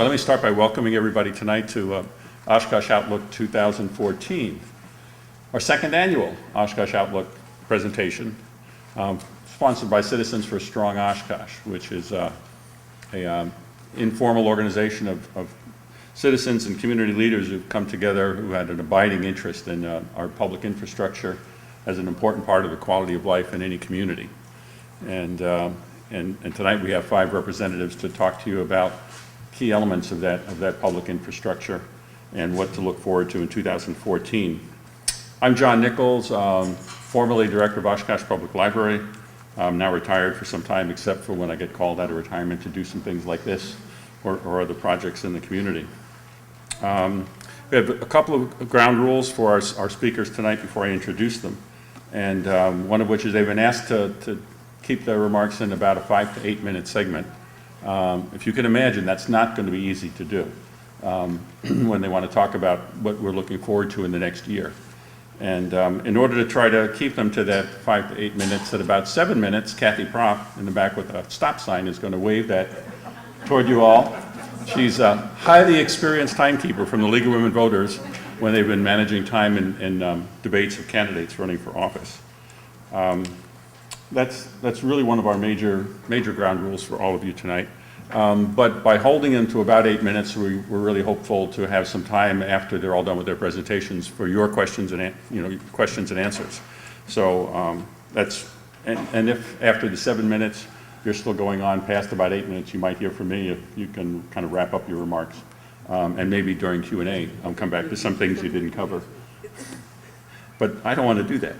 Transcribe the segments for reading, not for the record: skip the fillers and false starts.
let me start by welcoming everybody tonight to Oshkosh Outlook 2014, our second annual Oshkosh Outlook presentation, sponsored by Citizens for Strong Oshkosh, which is a informal organization of citizens and community leaders who've come together who had an abiding interest in our public infrastructure as an important part of the quality of life in any community. And tonight we have 5 representatives to talk to you about key elements of that public infrastructure and what to look forward to in 2014. I'm John Nichols, formerly director of Oshkosh Public Library. I'm now retired for some time, except for when I get called out of retirement to do some things like this or other projects in the community. We have a couple of ground rules for our speakers tonight before I introduce them, and one of which is they've been asked to keep their remarks in about a 5 to 8 minute segment. If you can imagine, that's not going to be easy to do when they want to talk about what we're looking forward to in the next year. And in order to try to keep them to that 5 to 8 minutes, at about 7 minutes, Kathy Propp in the back with a stop sign is going to wave that toward you all. She's a highly experienced timekeeper from the League of Women Voters when they've been managing time in debates of candidates running for office. That's really one of our major ground rules for all of you tonight. But by holding them to about 8 minutes, we're really hopeful to have some time after they're all done with their presentations for your questions and questions and answers. So and if after the 7 minutes you're still going on past about 8 minutes, you might hear from me if you can kind of wrap up your remarks, and maybe during Q&A I'll come back to some things you didn't cover. But I don't want to do that.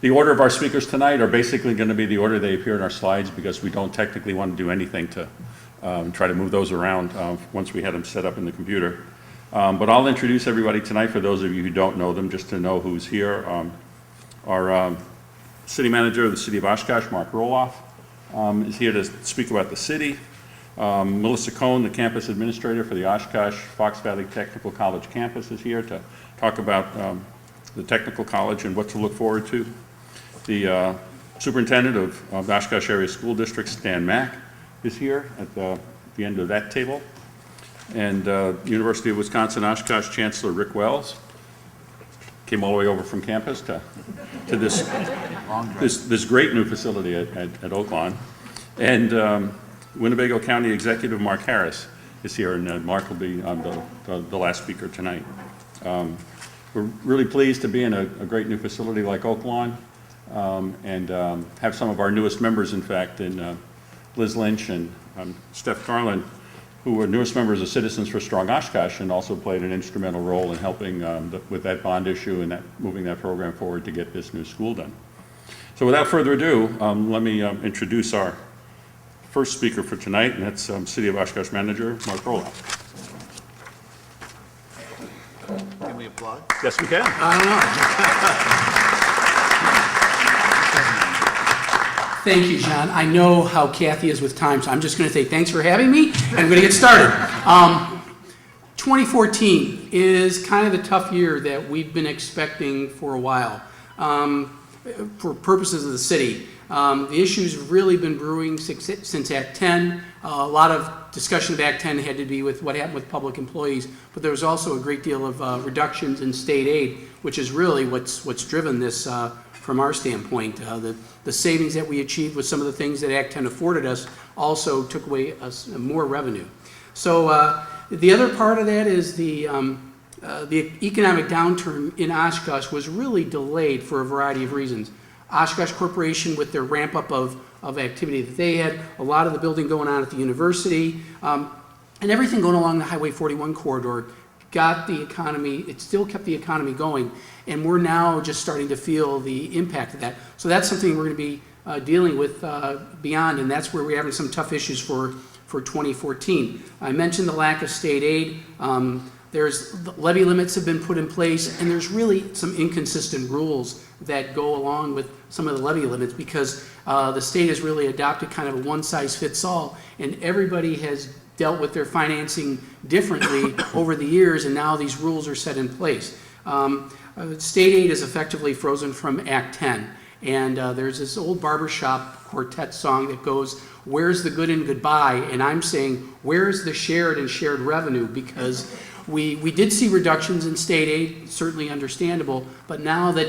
The order of our speakers tonight are basically going to be the order they appear in our slides, because we don't technically want to do anything to try to move those around once we had them set up in the computer. But I'll introduce everybody tonight for those of you who don't know them, just to know who's here. Our City Manager of the City of Oshkosh, Mark Roloff, is here to speak about the city. Melissa Cohn, the Campus Administrator for the Oshkosh Fox Valley Technical College campus, is here to talk about the Technical College and what to look forward to. The Superintendent of the Oshkosh Area School District, Stan Mack, is here at the end of that table. And University of Wisconsin Oshkosh Chancellor Rick Wells came all the way over from campus to this great new facility at Oak Lawn. And Winnebago County Executive Mark Harris is here, and Mark will be the last speaker tonight. We're really pleased to be in a great new facility like Oak Lawn, and have some of our newest members, in fact, in Liz Lynch and Steph Garland, who were newest members of Citizens for Strong Oshkosh and also played an instrumental role in helping with that bond issue and moving that program forward to get this new school done. So without further ado, let me introduce our first speaker for tonight, and that's City of Oshkosh Manager Mark Roloff. Can we applaud? Yes, we can. I don't know. Thank you, John. I know how Kathy is with time, so I'm just going to say thanks for having me, and I'm going to get started. 2014 is kind of the tough year that we've been expecting for a while for purposes of the city. The issues have really been brewing since Act 10. A lot of discussion of Act 10 had to be with what happened with public employees, but there was also a great deal of reductions in state aid, which is really what's driven this from our standpoint. The savings that we achieved with some of the things that Act 10 afforded us also took away more revenue. So the other part of that is the economic downturn in Oshkosh was really delayed for a variety of reasons. Oshkosh Corporation, with their ramp up of activity that they had, a lot of the building going on at the university, and everything going along the Highway 41 corridor got the economy, it still kept the economy going, and we're now just starting to feel the impact of that. So that's something we're going to be dealing with beyond, and that's where we're having some tough issues for 2014. I mentioned the lack of state aid. There's levy limits have been put in place, and there's really some inconsistent rules that go along with some of the levy limits, because the state has really adopted kind of a one-size-fits-all, and everybody has dealt with their financing differently over the years, and now these rules are set in place. State aid is effectively frozen from Act 10, and there's this old barber shop quartet song that goes, "Where's the good and goodbye?" And I'm saying, where's the shared and shared revenue? Because we did see reductions in state aid, certainly understandable, but now that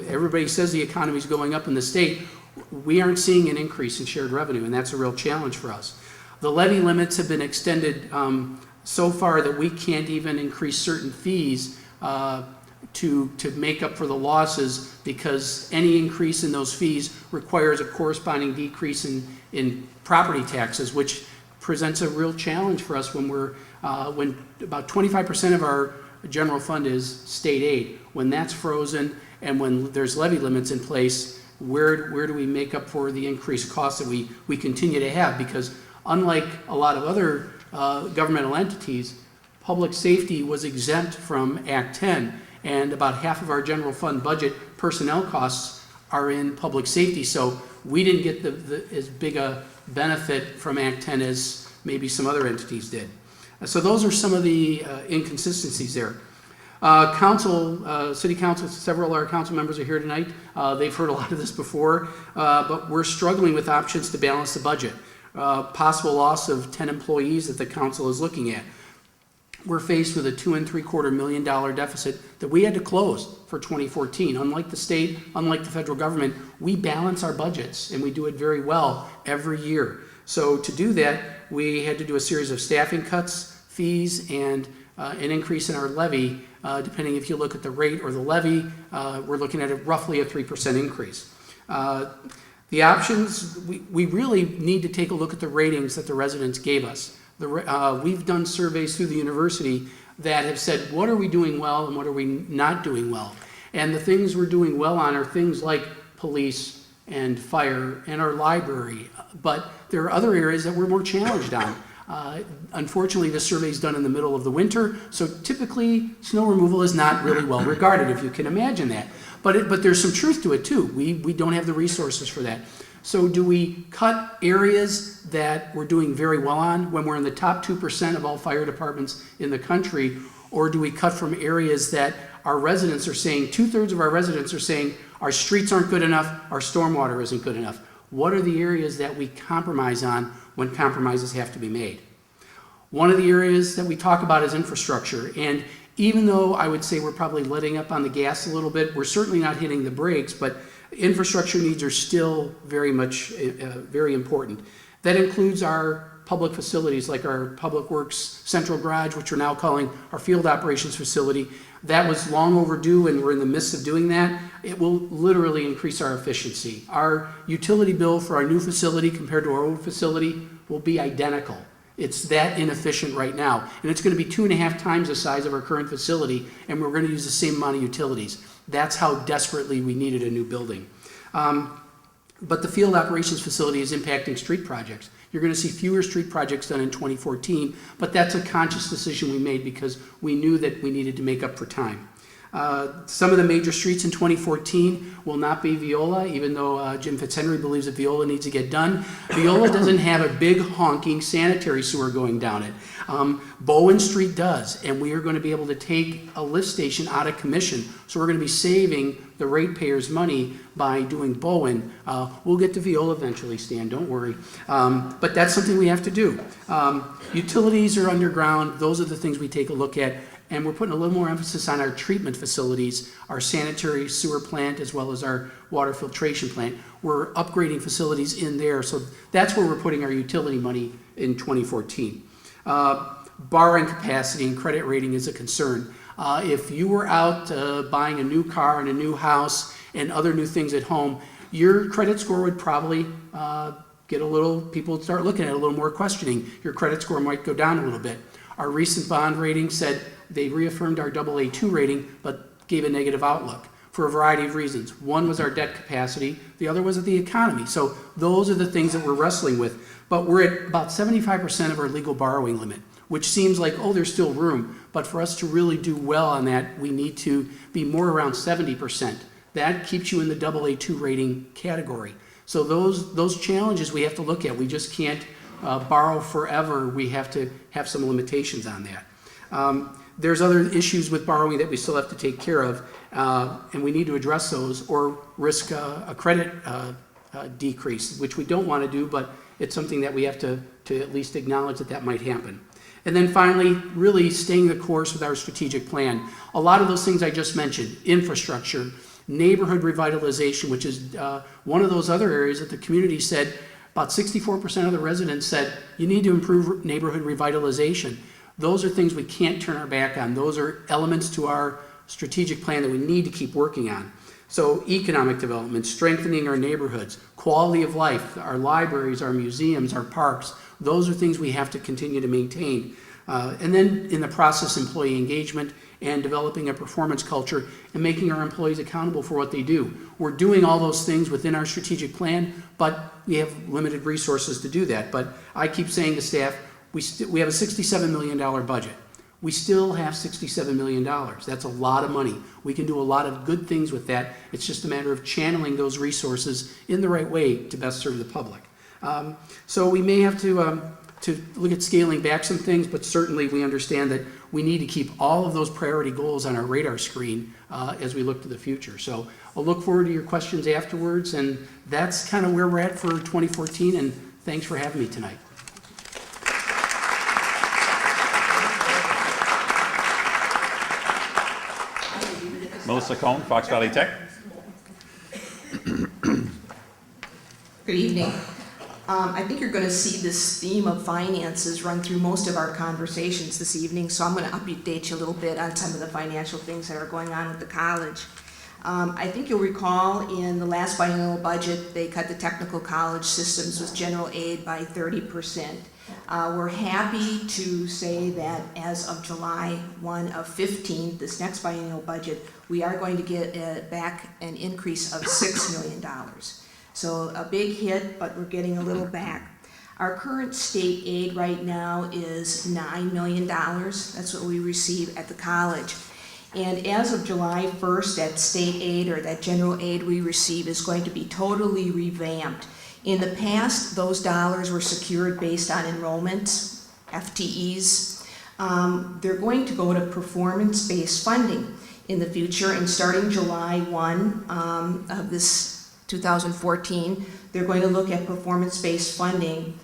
everybody says the economy is going up in the state, we aren't seeing an increase in shared revenue, and that's a real challenge for us. The levy limits have been extended so far that we can't even increase certain fees to make up for the losses, because any increase in those fees requires a corresponding decrease in property taxes, which presents a real challenge for us when when about 25% of our general fund is state aid. When that's frozen and when there's levy limits in place, where do we make up for the increased costs that we continue to have? Because unlike a lot of other governmental entities, public safety was exempt from Act 10, and about half of our general fund budget personnel costs are in public safety. So we didn't get as big a benefit from Act 10 as maybe some other entities did. So those are some of the inconsistencies there. City council, several of our council members are here tonight. They've heard a lot of this before, but we're struggling with options to balance the budget. Possible loss of 10 employees that the council is looking at. We're faced with a $2.75 million deficit that we had to close for 2014. Unlike the state, unlike the federal government, we balance our budgets, and we do it very well every year. So to do that, we had to do a series of staffing cuts, fees, and an increase in our levy. Depending if you look at the rate or the levy, we're looking at roughly a 3% increase. The options, we really need to take a look at the ratings that the residents gave us. We've done surveys through the university that have said, what are we doing well and what are we not doing well? And the things we're doing well on are things like police and fire and our library, but there are other areas that we're more challenged on. Unfortunately, this survey is done in the middle of the winter, so typically snow removal is not really well regarded, if you can imagine that. But there's some truth to it too. We don't have the resources for that. So do we cut areas that we're doing very well on when we're in the top 2% of all fire departments in the country, or do we cut from areas that our residents are saying, 2/3 of our residents are saying our streets aren't good enough, our stormwater isn't good enough? What are the areas that we compromise on when compromises have to be made? One of the areas that we talk about is infrastructure, and even though I would say we're probably letting up on the gas a little bit, we're certainly not hitting the brakes, but infrastructure needs are still very much very important. That includes our public facilities like our Public Works Central Garage, which we're now calling our Field Operations Facility. That was long overdue, and we're in the midst of doing that. It will literally increase our efficiency. Our utility bill for our new facility compared to our old facility will be identical. It's that inefficient right now, and it's going to be 2.5 times the size of our current facility, and we're going to use the same amount of utilities. That's how desperately we needed a new building. But the field operations facility is impacting street projects. You're going to see fewer street projects done in 2014, but that's a conscious decision we made because we knew that we needed to make up for time. Some of the major streets in 2014 will not be Viola, even though Jim Fitzhenry believes that Viola needs to get done. Viola doesn't have a big honking sanitary sewer going down it. Bowen Street does, and we are going to be able to take a lift station out of commission. So we're going to be saving the ratepayers money by doing Bowen. We'll get to Viola eventually, Stan, don't worry. But that's something we have to do. Utilities are underground. Those are the things we take a look at. And we're putting a little more emphasis on our treatment facilities, our sanitary sewer plant, as well as our water filtration plant. We're upgrading facilities in there, so that's where we're putting our utility money in 2014. Borrowing capacity and credit rating is a concern. If you were out buying a new car and a new house and other new things at home, your credit score would probably get a little, people would start looking at it a little more questioning. Your credit score might go down a little bit. Our recent bond rating said they reaffirmed our AA2 rating, but gave a negative outlook for a variety of reasons. One was our debt capacity, the other was the economy. So those are the things that we're wrestling with. But we're at about 75% of our legal borrowing limit, which seems like, oh, there's still room. But for us to really do well on that, we need to be more around 70%. That keeps you in the AA2 rating category. So those challenges we have to look at. We just can't borrow forever. We have to have some limitations on that. There's other issues with borrowing that we still have to take care of, and we need to address those or risk a credit decrease, which we don't want to do, but it's something that we have to at least acknowledge that might happen. And then finally, really staying the course with our strategic plan. A lot of those things I just mentioned, infrastructure, neighborhood revitalization, which is one of those other areas that the community said, about 64% of the residents said, you need to improve neighborhood revitalization. Those are things we can't turn our back on. Those are elements to our strategic plan that we need to keep working on. So economic development, strengthening our neighborhoods, quality of life, our libraries, our museums, our parks, those are things we have to continue to maintain. And then in the process, employee engagement and developing a performance culture and making our employees accountable for what they do. We're doing all those things within our strategic plan, but we have limited resources to do that. But I keep saying to staff, we have a $67 million budget. We still have $67 million. That's a lot of money. We can do a lot of good things with that. It's just a matter of channeling those resources in the right way to best serve the public. So we may have to look at scaling back some things, but certainly we understand that we need to keep all of those priority goals on our radar screen as we look to the future. So I'll look forward to your questions afterwards, and that's kind of where we're at for 2014, and thanks for having me tonight. Melissa Cohn, Fox Valley Tech. Good evening. I think you're going to see this theme of finances run through most of our conversations this evening, so I'm going to update you a little bit on some of the financial things that are going on with the college. I think you'll recall in the last biennial budget, they cut the technical college systems with general aid by 30%. We're happy to say that as of July 1 of 15, this next biennial budget, we are going to get back an increase of $6 million. So a big hit, but we're getting a little back. Our current state aid right now is $9 million. That's what we receive at the college. And as of July 1st, that state aid or that general aid we receive is going to be totally revamped. In the past, those dollars were secured based on enrollments, FTEs. They're going to go to performance-based funding in the future, and starting July 1 of this 2014, they're going to look at performance-based funding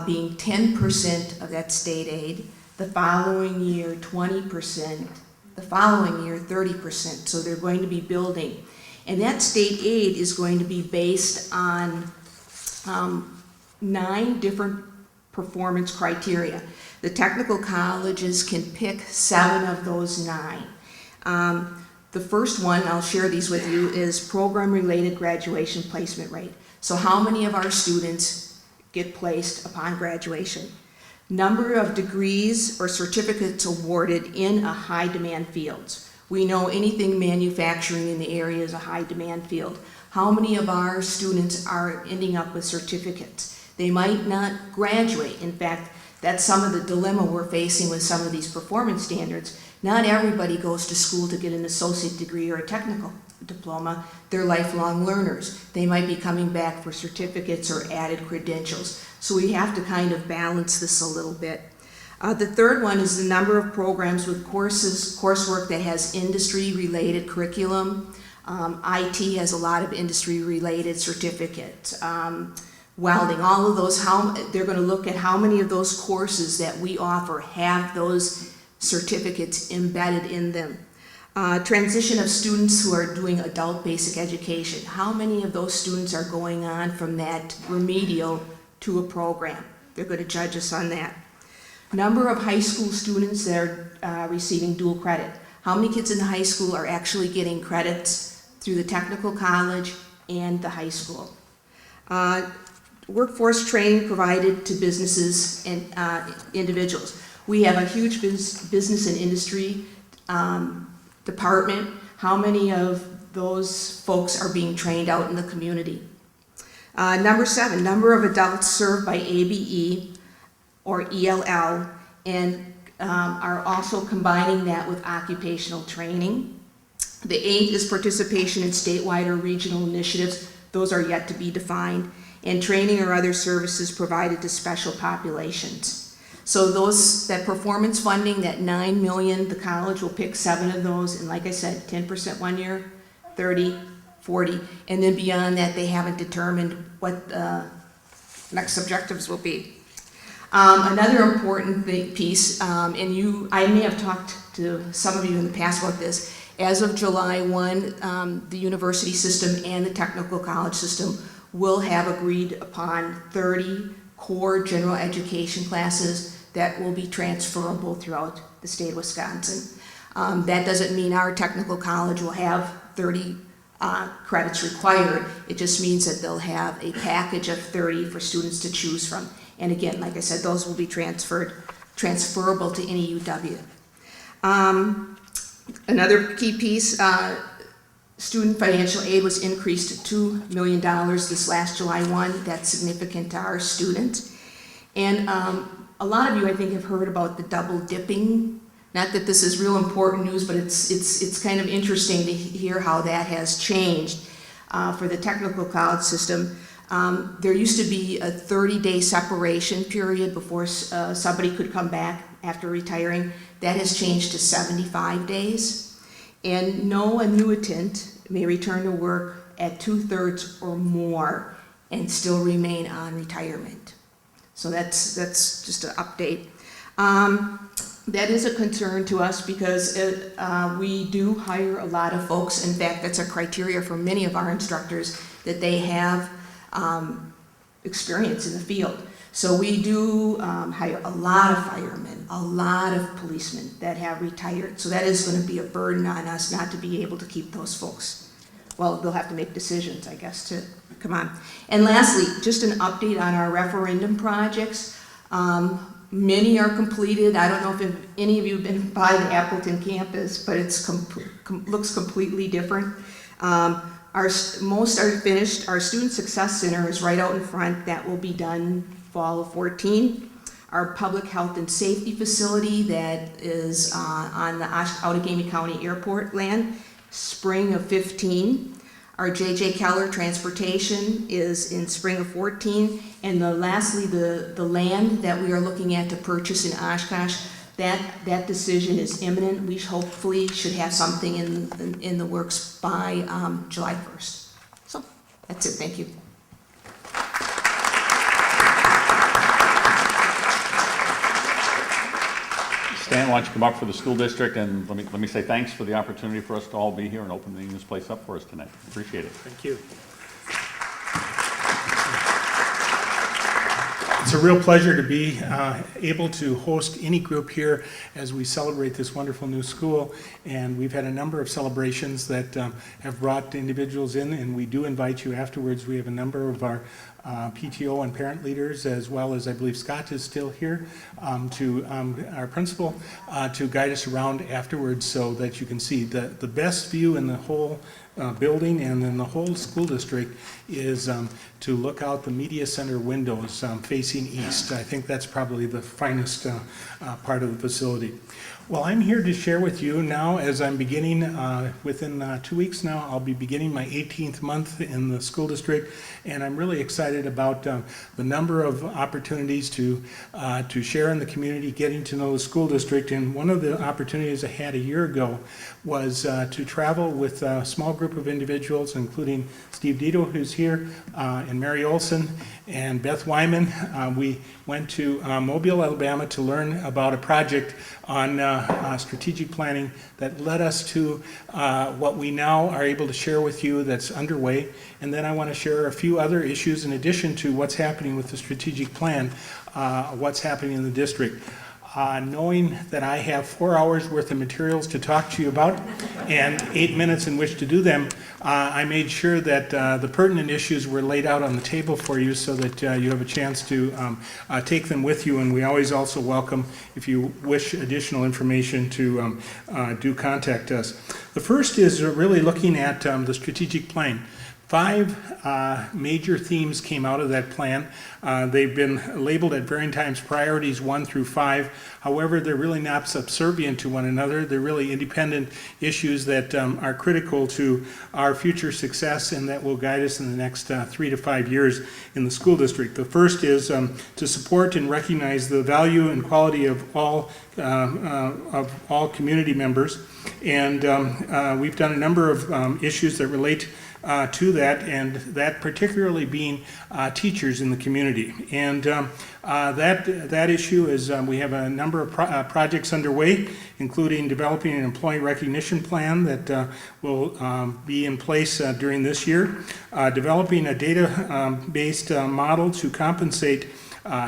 being 10% of that state aid, the following year 20%, the following year 30%. So they're going to be building. And that state aid is going to be based on 9 different performance criteria. The technical colleges can pick 7 of those 9. The first one, I'll share these with you, is program-related graduation placement rate. So how many of our students get placed upon graduation? Number of degrees or certificates awarded in a high-demand fields. We know anything manufacturing in the area is a high-demand field. How many of our students are ending up with certificates? They might not graduate. In fact, that's some of the dilemma we're facing with some of these performance standards. Not everybody goes to school to get an associate degree or a technical diploma. They're lifelong learners. They might be coming back for certificates or added credentials. So we have to kind of balance this a little bit. The third one is the number of programs with coursework that has industry-related curriculum. IT has a lot of industry-related certificates. Welding, all of those, they're going to look at how many of those courses that we offer have those certificates embedded in them. Transition of students who are doing adult basic education. How many of those students are going on from that remedial to a program? They're going to judge us on that. Number of high school students that are receiving dual credit. How many kids in the high school are actually getting credits through the technical college and the high school? Workforce training provided to businesses and individuals. We have a huge business and industry department. How many of those folks are being trained out in the community? Number 7, number of adults served by ABE or ELL, and are also combining that with occupational training. The 8 is participation in statewide or regional initiatives. Those are yet to be defined. And training or other services provided to special populations. So that performance funding, that $9 million, the college will pick 7 of those, and like I said, 10% one year, 30, 40. And then beyond that, they haven't determined what the next objectives will be. Another important piece, and I may have talked to some of you in the past about this, as of July 1, the university system and the technical college system will have agreed upon 30 core general education classes that will be transferable throughout the state of Wisconsin. That doesn't mean our technical college will have 30 credits required. It just means that they'll have a package of 30 for students to choose from. And again, like I said, those will be transferable to any UW. Another key piece, student financial aid was increased to $2 million this last July 1. That's significant to our students. And a lot of you, I think, have heard about the double dipping. Not that this is real important news, but it's kind of interesting to hear how that has changed for the technical college system. There used to be a 30-day separation period before somebody could come back after retiring. That has changed to 75 days. And no annuitant may return to work at 2/3 or more and still remain on retirement. So that's just an update. That is a concern to us because we do hire a lot of folks. In fact, that's a criteria for many of our instructors that they have experience in the field. So we do hire a lot of firemen, a lot of policemen that have retired. So that is going to be a burden on us not to be able to keep those folks. Well, they'll have to make decisions, I guess, to come on. And lastly, just an update on our referendum projects. Many are completed. I don't know if any of you have been by the Appleton campus, but it looks completely different. Most are finished. Our Student Success Center is right out in front. That will be done fall of 14. Our Public Health and Safety Facility that is on the Outagamie County Airport land, spring of 15. Our J.J. Keller Transportation is in spring of 14. And lastly, the land that we are looking at to purchase in Oshkosh, that decision is imminent. We hopefully should have something in the works by July 1st. So that's it. Thank you. Stan, why don't you come up for the school district, and let me say thanks for the opportunity for us to all be here and opening this place up for us tonight. Appreciate it. Thank you. It's a real pleasure to be able to host any group here as we celebrate this wonderful new school. And we've had a number of celebrations that have brought individuals in, and we do invite you afterwards. We have a number of our PTO and parent leaders, as well as I believe Scott is still here, to our principal, to guide us around afterwards so that you can see the best view in the whole building and in the whole school district is to look out the media center windows facing east. I think that's probably the finest part of the facility. Well, I'm here to share with you now, as I'm beginning, within 2 weeks now, I'll be beginning my 18th month in the school district, and I'm really excited about the number of opportunities to share in the community, getting to know the school district. And one of the opportunities I had a year ago was to travel with a small group of individuals, including Steve Dito, who's here, and Mary Olson, and Beth Wyman. We went to Mobile, Alabama to learn about a project on strategic planning that led us to what we now are able to share with you that's underway. And then I want to share a few other issues in addition to what's happening with the strategic plan, what's happening in the district. Knowing that I have 4 hours worth of materials to talk to you about and 8 minutes in which to do them, I made sure that the pertinent issues were laid out on the table for you so that you have a chance to take them with you. And we always also welcome, if you wish additional information, to do contact us. The first is really looking at the strategic plan. 5 major themes came out of that plan. They've been labeled at varying times priorities 1 through 5. However, they're really not subservient to one another. They're really independent issues that are critical to our future success and that will guide us in the next 3 to 5 years in the school district. The first is to support and recognize the value and quality of all community members. And we've done a number of issues that relate to that, and that particularly being teachers in the community. And that issue is we have a number of projects underway, including developing an employee recognition plan that will be in place during this year, developing a data-based model to compensate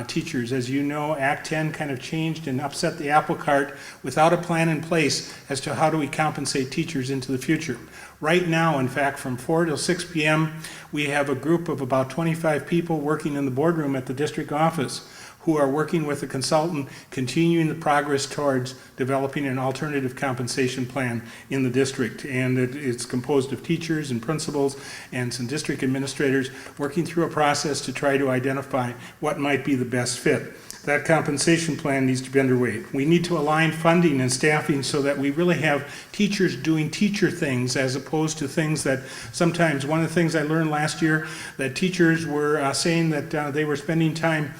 teachers. As you know, Act 10 kind of changed and upset the apple cart without a plan in place as to how do we compensate teachers into the future. Right now, in fact, from 4 till 6 p.m., we have a group of about 25 people working in the boardroom at the district office who are working with a consultant, continuing the progress towards developing an alternative compensation plan in the district. And it's composed of teachers and principals and some district administrators working through a process to try to identify what might be the best fit. That compensation plan needs to be underway. We need to align funding and staffing so that we really have teachers doing teacher things as opposed to things that sometimes, one of the things I learned last year, that teachers were saying that they were spending time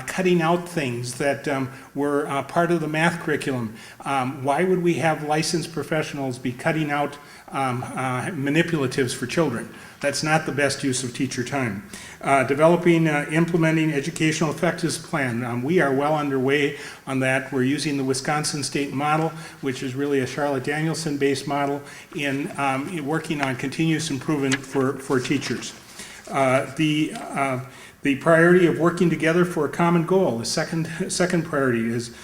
cutting out things that were part of the math curriculum. Why would we have licensed professionals be cutting out manipulatives for children? That's not the best use of teacher time. Developing, implementing educational effectiveness plan. We are well underway on that. We're using the Wisconsin state model, which is really a Charlotte Danielson-based model, in working on continuous improvement for teachers. The priority of working together for a common goal, the second priority is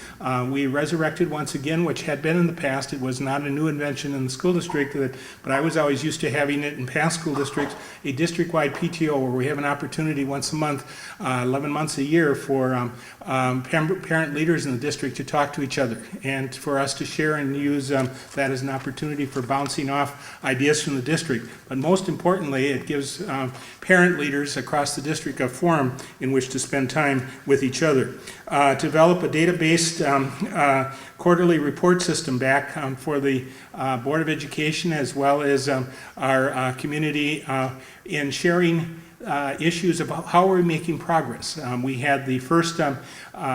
we resurrected once again, which had been in the past. It was not a new invention in the school district, but I was always used to having it in past school districts, a district-wide PTO where we have an opportunity once a month, 11 months a year for parent leaders in the district to talk to each other and for us to share and use that as an opportunity for bouncing off ideas from the district. But most importantly, it gives parent leaders across the district a forum in which to spend time with each other. Develop a data-based quarterly report system back for the Board of Education as well as our community in sharing issues about how we're making progress. We had the first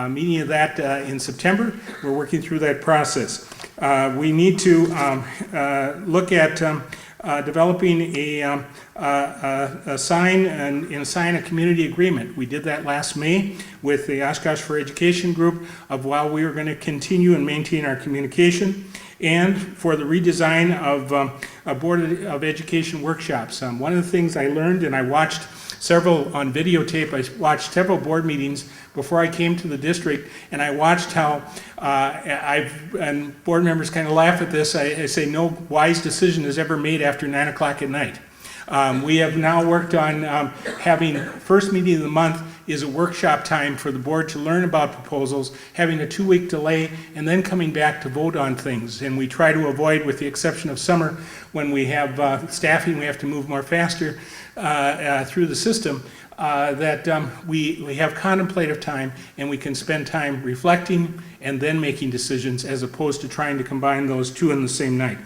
meeting of that in September. We're working through that process. We need to look at developing sign a community agreement. We did that last May with the Oshkosh for Education group of how we were going to continue and maintain our communication, and for the redesign of a Board of Education workshops. One of the things I learned, and I watched several on videotape, I watched several board meetings before I came to the district, and I watched how and board members kind of laugh at this, I say no wise decision is ever made after 9 o'clock at night. We have now worked on having first meeting of the month is a workshop time for the board to learn about proposals, having a 2-week delay, and then coming back to vote on things. And we try to avoid, with the exception of summer, when we have staffing, we have to move more faster through the system, that we have contemplative time and we can spend time reflecting and then making decisions as opposed to trying to combine those two in the same night.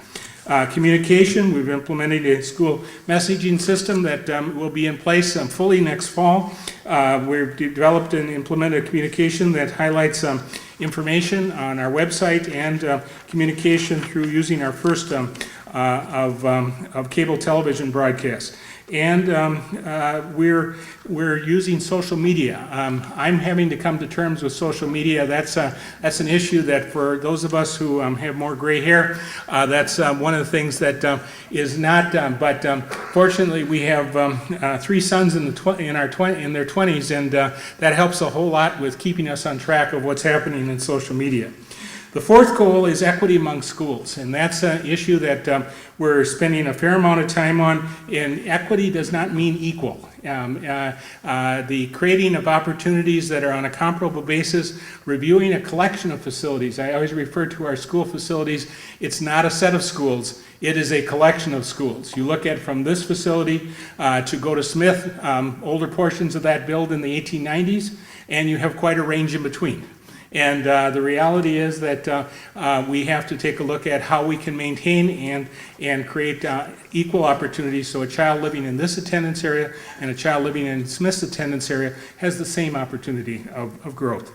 Communication, we've implemented a school messaging system that will be in place fully next fall. We've developed and implemented a communication that highlights information on our website and communication through using our first of cable television broadcasts. And we're using social media. I'm having to come to terms with social media. That's an issue that for those of us who have more gray hair, that's one of the things that is not. But fortunately, we have 3 sons in their 20s, and that helps a whole lot with keeping us on track of what's happening in social media. The fourth goal is equity among schools, and that's an issue that we're spending a fair amount of time on, and equity does not mean equal. The creating of opportunities that are on a comparable basis, reviewing a collection of facilities. I always refer to our school facilities, it's not a set of schools, it is a collection of schools. You look at from this facility to go to Smith, older portions of that built in the 1890s, and you have quite a range in between. And the reality is that we have to take a look at how we can maintain and create equal opportunities so a child living in this attendance area and a child living in Smith's attendance area has the same opportunity of growth.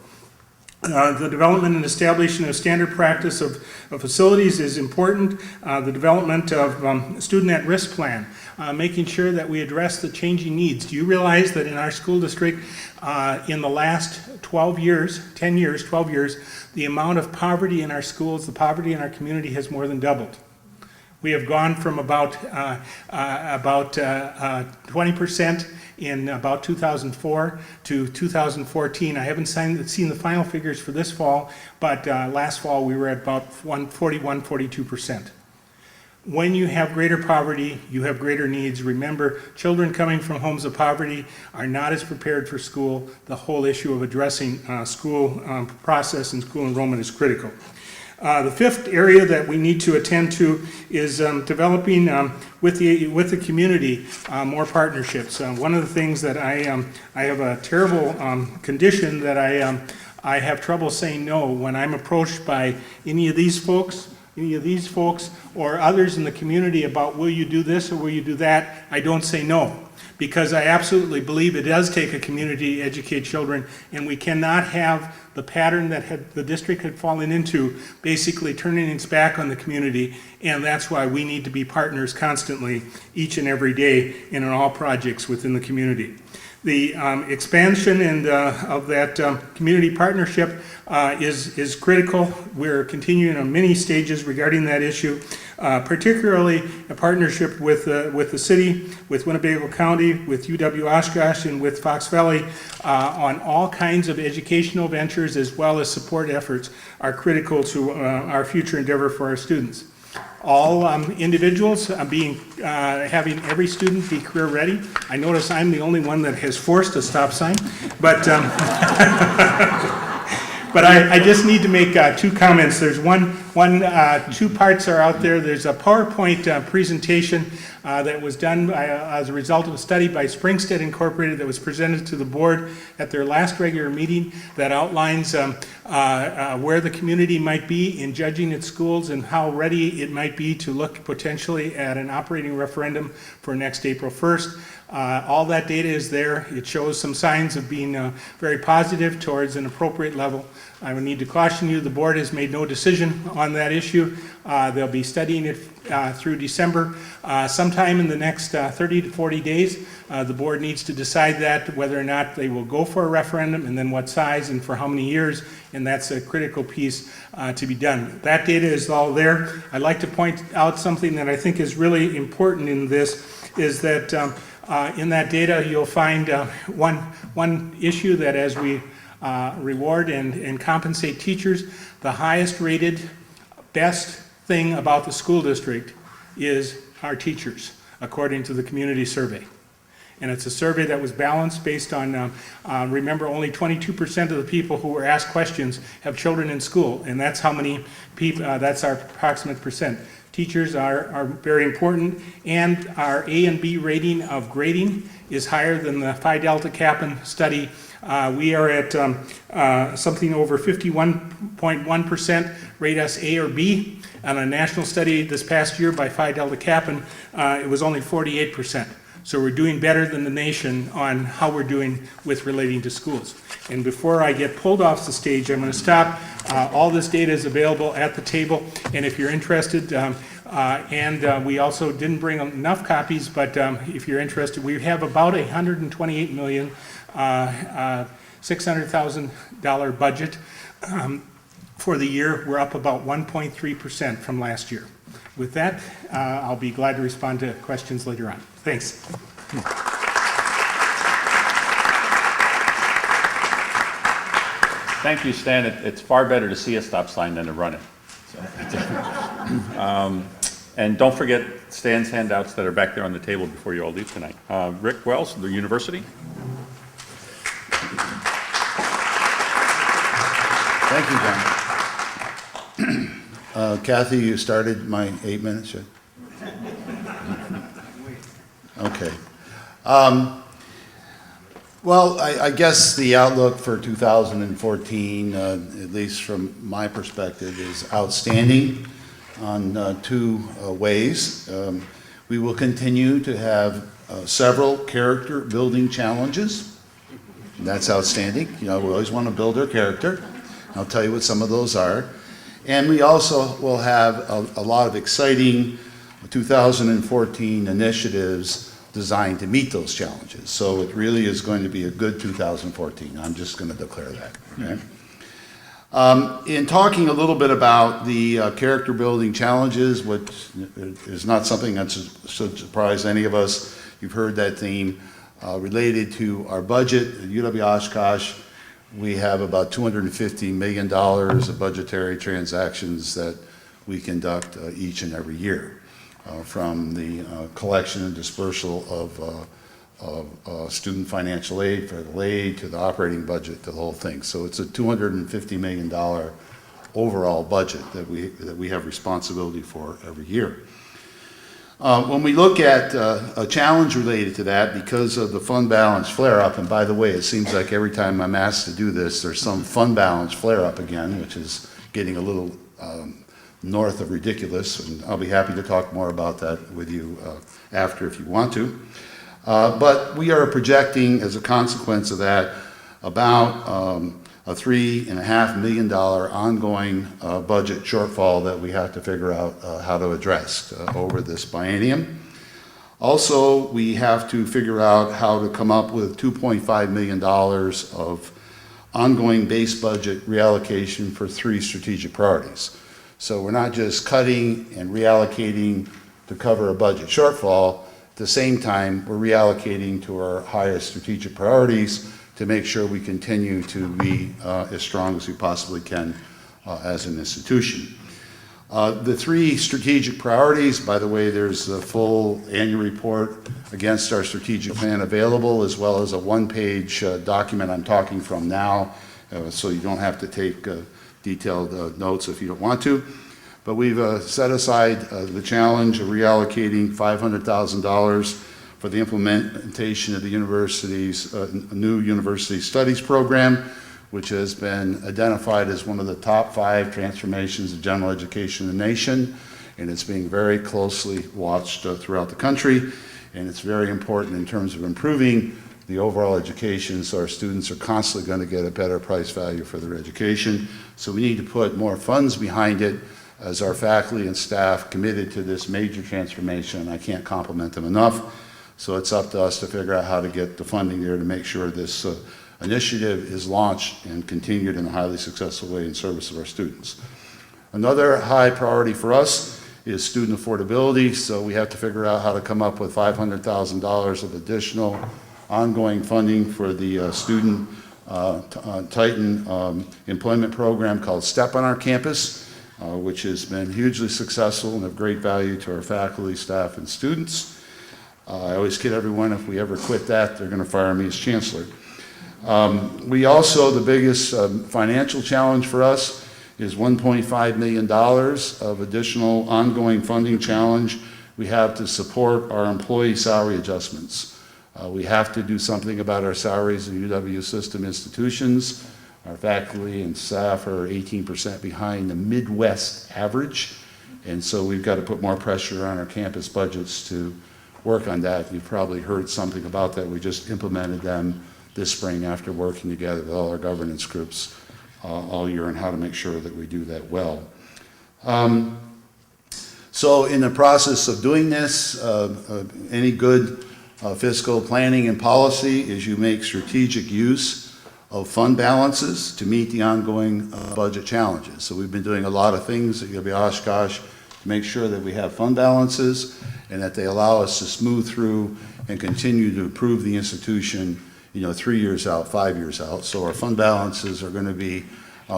The development and establishment of standard practice of facilities is important. The development of student at-risk plan, making sure that we address the changing needs. Do you realize that in our school district, in the last 12 years, the amount of poverty in our schools, the poverty in our community has more than doubled? We have gone from about 20% in about 2004 to 2014. I haven't seen the final figures for this fall, but last fall we were at about 42%. When you have greater poverty, you have greater needs. Remember, children coming from homes of poverty are not as prepared for school. The whole issue of addressing school process and school enrollment is critical. The fifth area that we need to attend to is developing with the community more partnerships. One of the things that I have a terrible condition that I have trouble saying no when I'm approached by any of these folks or others in the community about will you do this or will you do that. I don't say no, because I absolutely believe it does take a community to educate children, and we cannot have the pattern that the district had fallen into, basically turning its back on the community, and that's why we need to be partners constantly, each and every day, in all projects within the community. The expansion of that community partnership is critical. We're continuing on many stages regarding that issue, particularly a partnership with the city, with Winnebago County, with UW Oshkosh, and with Fox Valley on all kinds of educational ventures, as well as support efforts are critical to our future endeavor for our students. All individuals having every student be career ready. I notice I'm the only one that has forced a stop sign, but but I just need to make two comments. There's two parts are out there. There's a PowerPoint presentation that was done as a result of a study by Springstead Incorporated that was presented to the board at their last regular meeting that outlines where the community might be in judging its schools and how ready it might be to look potentially at an operating referendum for next April 1st. All that data is there. It shows some signs of being very positive towards an appropriate level. I would need to caution you, the board has made no decision on that issue. They'll be studying it through December. Sometime in the next 30 to 40 days, the board needs to decide that, whether or not they will go for a referendum, and then what size and for how many years, and that's a critical piece to be done. That data is all there. I'd like to point out something that I think is really important in this, is that in that data you'll find one issue that as we reward and compensate teachers, the highest rated, best thing about the school district is our teachers, according to the community survey. And it's a survey that was balanced based on, remember, only 22% of the people who were asked questions have children in school, and that's how many people, that's our approximate percent. Teachers are very important, and our A and B rating of grading is higher than the Phi Delta Kappan study. We are at something over 51.1% rate us A or B. On a national study this past year by Phi Delta Kappan, it was only 48%. So we're doing better than the nation on how we're doing with relating to schools. And before I get pulled off the stage, I'm going to stop. All this data is available at the table, and if you're interested, we also didn't bring enough copies, but if you're interested, we have about $128,600,000 budget for the year. We're up about 1.3% from last year. With that, I'll be glad to respond to questions later on. Thanks. Thank you, Stan. It's far better to see a stop sign than to run it. So, and don't forget Stan's handouts that are back there on the table before you all leave tonight. Rick Wells, the university. Thank you, John. Kathy, you started my 8 minutes yet? Okay. Well, I guess the outlook for 2014, at least from my perspective, is outstanding on two ways. We will continue to have several character building challenges. That's outstanding. You know, we always want to build our character. I'll tell you what some of those are. And we also will have a lot of exciting 2014 initiatives designed to meet those challenges. So it really is going to be a good 2014. I'm just going to declare that. Okay? In talking a little bit about the character building challenges, which is not something that should surprise any of us, you've heard that theme related to our budget at UW-Oshkosh. We have about $250 million of budgetary transactions that we conduct each and every year, from the collection and dispersal of student financial aid, federal aid, to the operating budget, to the whole thing. So it's a $250 million overall budget that we have responsibility for every year. When we look at a challenge related to that, because of the fund balance flare-up, and by the way, it seems like every time I'm asked to do this, there's some fund balance flare-up again, which is getting a little north of ridiculous, and I'll be happy to talk more about that with you after if you want to. But we are projecting, as a consequence of that, about a $3.5 million ongoing budget shortfall that we have to figure out how to address over this biennium. Also, we have to figure out how to come up with $2.5 million of ongoing base budget reallocation for 3 strategic priorities. So we're not just cutting and reallocating to cover a budget shortfall. At the same time, we're reallocating to our highest strategic priorities to make sure we continue to be as strong as we possibly can as an institution. The 3 strategic priorities, by the way, there's a full annual report against our strategic plan available, as well as a 1-page document I'm talking from now, so you don't have to take detailed notes if you don't want to. But we've set aside the challenge of reallocating $500,000 for the implementation of the university's new university studies program, which has been identified as one of the top 5 transformations of general education in the nation, and it's being very closely watched throughout the country, and it's very important in terms of improving the overall education, so our students are constantly going to get a better price value for their education. So we need to put more funds behind it as our faculty and staff committed to this major transformation, and I can't compliment them enough. So it's up to us to figure out how to get the funding there to make sure this initiative is launched and continued in a highly successful way in service of our students. Another high priority for us is student affordability, so we have to figure out how to come up with $500,000 of additional ongoing funding for the student Titan employment program called STEP on our campus, which has been hugely successful and of great value to our faculty, staff, and students. I always kid everyone, if we ever quit that, they're going to fire me as chancellor. We also, the biggest financial challenge for us is $1.5 million of additional ongoing funding challenge we have to support our employee salary adjustments. We have to do something about our salaries in UW system institutions. Our faculty and staff are 18% behind the Midwest average, and so we've got to put more pressure on our campus budgets to work on that. You've probably heard something about that. We just implemented them this spring after working together with all our governance groups all year on how to make sure that we do that well. So in the process of doing this, any good fiscal planning and policy is you make strategic use of fund balances to meet the ongoing budget challenges. So we've been doing a lot of things at UW-Oshkosh to make sure that we have fund balances and that they allow us to smooth through and continue to improve the institution, 3 years out, 5 years out. So our fund balances are going to be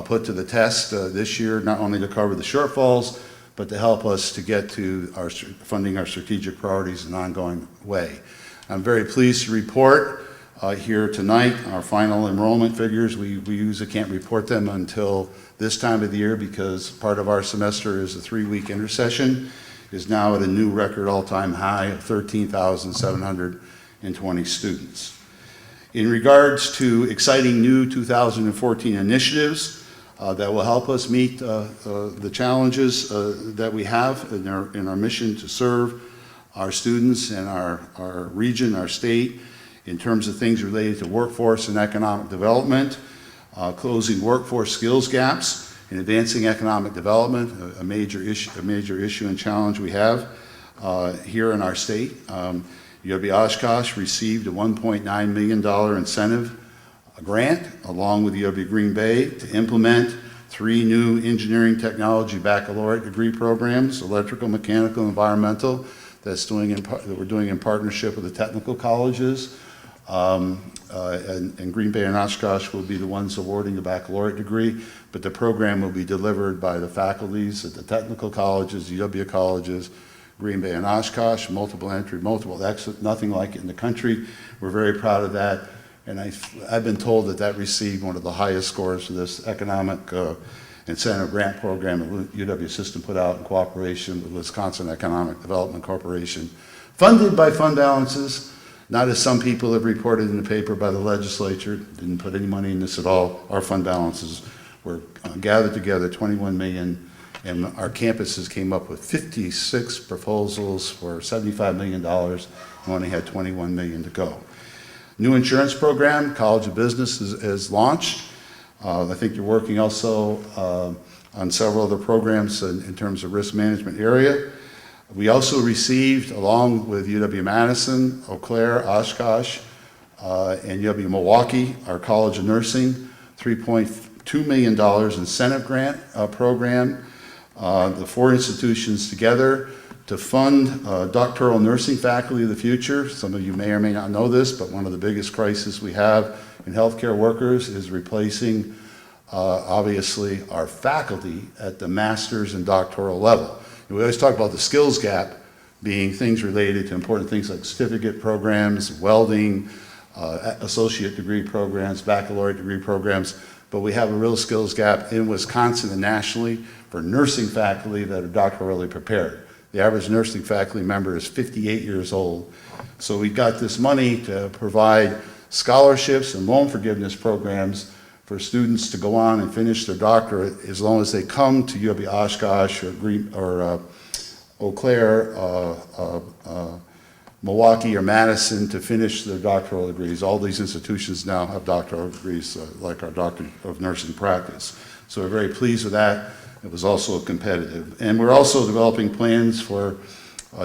put to the test this year, not only to cover the shortfalls, but to help us to get to our funding our strategic priorities in an ongoing way. I'm very pleased to report here tonight our final enrollment figures. We usually can't report them until this time of the year because part of our semester is a 3-week intersession, is now at a new record all-time high of 13,720 students. In regards to exciting new 2014 initiatives that will help us meet the challenges that we have in our mission to serve our students and our region, our state, in terms of things related to workforce and economic development, closing workforce skills gaps and advancing economic development, a major issue and challenge we have here in our state. UW Oshkosh received a $1.9 million incentive grant along with UW Green Bay to implement 3 new engineering technology baccalaureate degree programs, electrical, mechanical, environmental, that we're doing in partnership with the technical colleges. And Green Bay and Oshkosh will be the ones awarding the baccalaureate degree, but the program will be delivered by the faculties at the technical colleges, UW colleges, Green Bay and Oshkosh, multiple entry, multiple exit, nothing like it in the country. We're very proud of that. And I've been told that received one of the highest scores for this economic incentive grant program that UW System put out in cooperation with Wisconsin Economic Development Corporation, funded by fund balances, not as some people have reported in the paper by the legislature. Didn't put any money in this at all. Our fund balances were gathered together, 21 million, and our campuses came up with 56 proposals for $75 million. We only had 21 million to go. New insurance program, College of Business is launched. I think you're working also on several other programs in terms of risk management area. We also received, along with UW-Madison, Eau Claire, Oshkosh, and UW-Milwaukee, our College of Nursing, $3.2 million incentive grant program. The 4 institutions together to fund doctoral nursing faculty of the future. Some of you may or may not know this, but one of the biggest crises we have in healthcare workers is replacing, obviously, our faculty at the master's and doctoral level. And we always talk about the skills gap being things related to important things like certificate programs, welding, associate degree programs, baccalaureate degree programs, but we have a real skills gap in Wisconsin and nationally for nursing faculty that are doctorally prepared. The average nursing faculty member is 58 years old. So we got this money to provide scholarships and loan forgiveness programs for students to go on and finish their doctorate as long as they come to UW Oshkosh or Eau Claire, Milwaukee or Madison to finish their doctoral degrees. All these institutions now have doctoral degrees like our Doctor of Nursing practice. So we're very pleased with that. It was also competitive. And we're also developing plans for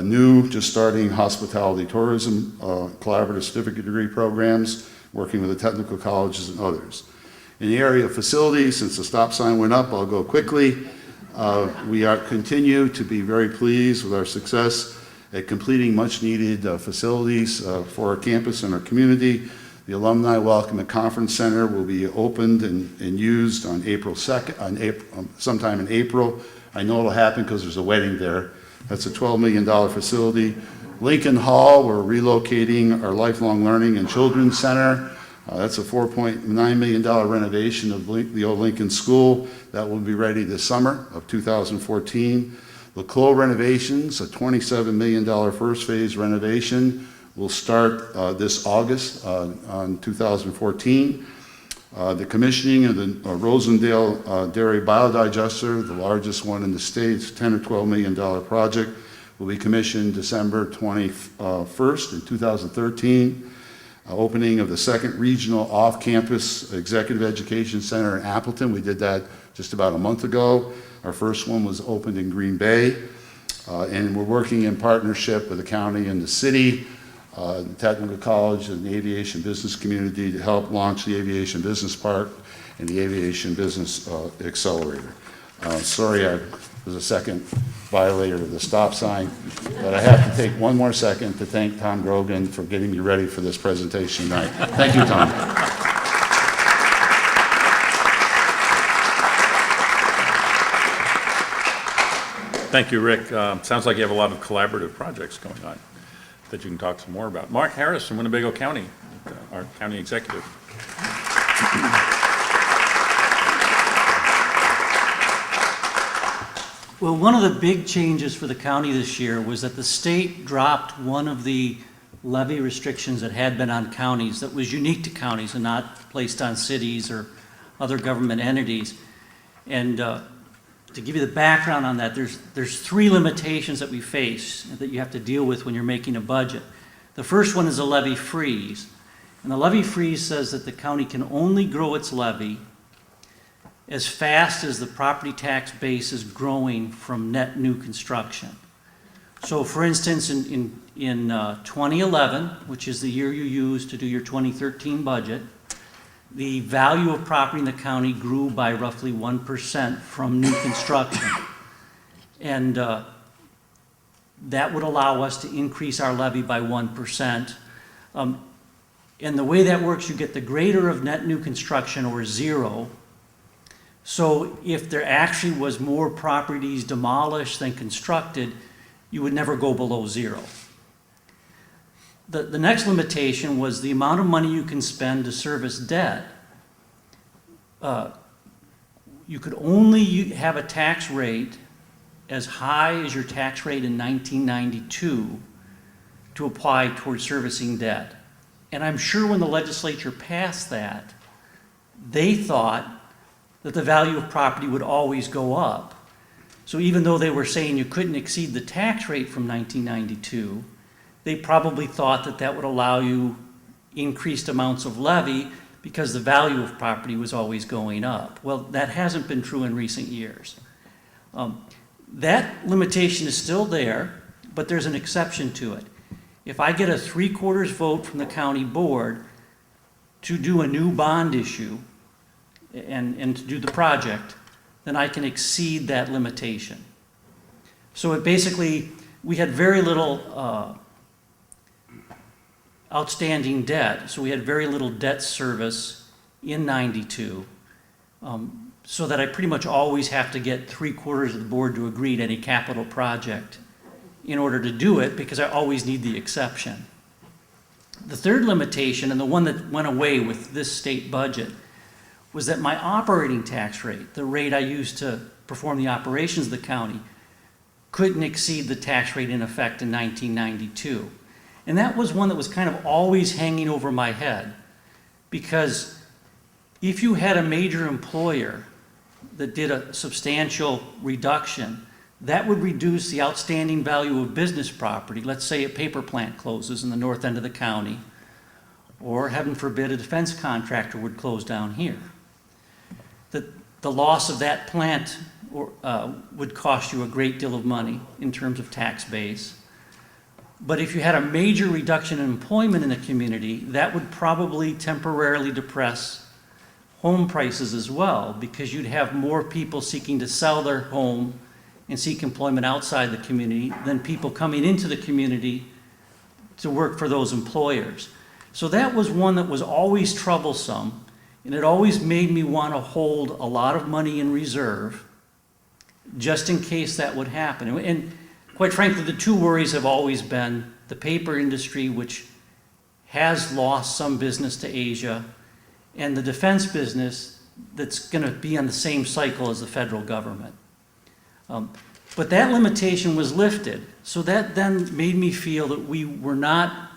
new, just starting hospitality tourism, collaborative certificate degree programs, working with the technical colleges and others. In the area of facilities, since the stop sign went up, I'll go quickly. We continue to be very pleased with our success at completing much needed facilities for our campus and our community. The Alumni Welcome and Conference Center will be opened and used on April 2nd, sometime in April. I know it'll happen because there's a wedding there. That's a $12 million facility. Lincoln Hall, we're relocating our Lifelong Learning and Children's Center. That's a $4.9 million renovation of the old Lincoln School. That will be ready this summer of 2014. The Clo renovations, a $27 million first phase renovation, will start this August on 2014. The commissioning of the Rosendale Dairy Biodigester, the largest one in the States, $10 or $12 million project, will be commissioned December 21st in 2013. Opening of the second regional off-campus executive education center in Appleton. We did that just about a month ago. Our first one was opened in Green Bay. And we're working in partnership with the county and the city, the technical college and the aviation business community to help launch the Aviation Business Park and the Aviation Business Accelerator. Sorry, I was a second violator of the stop sign, but I have to take one more second to thank Tom Grogan for getting me ready for this presentation tonight. Thank you, Tom. Thank you, Rick. Sounds like you have a lot of collaborative projects going on that you can talk some more about. Mark Harris from Winnebago County, our county executive. Well, one of the big changes for the county this year was that the state dropped one of the levy restrictions that had been on counties that was unique to counties and not placed on cities or other government entities. And to give you the background on that, there's 3 limitations that we face that you have to deal with when you're making a budget. The first one is a levy freeze. And the levy freeze says that the county can only grow its levy as fast as the property tax base is growing from net new construction. So for instance, in 2011, which is the year you use to do your 2013 budget, the value of property in the county grew by roughly 1% from new construction. And that would allow us to increase our levy by 1%. And the way that works, you get the greater of net new construction, or zero. So if there actually was more properties demolished than constructed, you would never go below zero. The next limitation was the amount of money you can spend to service debt. You could only have a tax rate as high as your tax rate in 1992 to apply towards servicing debt. And I'm sure when the legislature passed that, they thought that the value of property would always go up. So even though they were saying you couldn't exceed the tax rate from 1992, they probably thought that that would allow you increased amounts of levy because the value of property was always going up. Well, that hasn't been true in recent years. That limitation is still there, but there's an exception to it. If I get a 3/4 vote from the county board to do a new bond issue and to do the project, then I can exceed that limitation. So it basically, we had very little outstanding debt, so we had very little debt service in 92, so that I pretty much always have to get 3/4 of the board to agree to any capital project in order to do it, because I always need the exception. The third limitation, and the one that went away with this state budget, was that my operating tax rate, the rate I used to perform the operations of the county, couldn't exceed the tax rate in effect in 1992. And that was one that was kind of always hanging over my head, because if you had a major employer that did a substantial reduction, that would reduce the outstanding value of business property. Let's say a paper plant closes in the north end of the county, or heaven forbid, a defense contractor would close down here. The loss of that plant would cost you a great deal of money in terms of tax base. But if you had a major reduction in employment in the community, that would probably temporarily depress home prices as well, because you'd have more people seeking to sell their home and seek employment outside the community than people coming into the community to work for those employers. So that was one that was always troublesome, and it always made me want to hold a lot of money in reserve just in case that would happen. And quite frankly, the two worries have always been the paper industry, which has lost some business to Asia, and the defense business that's going to be on the same cycle as the federal government. But that limitation was lifted, so that then made me feel that we were not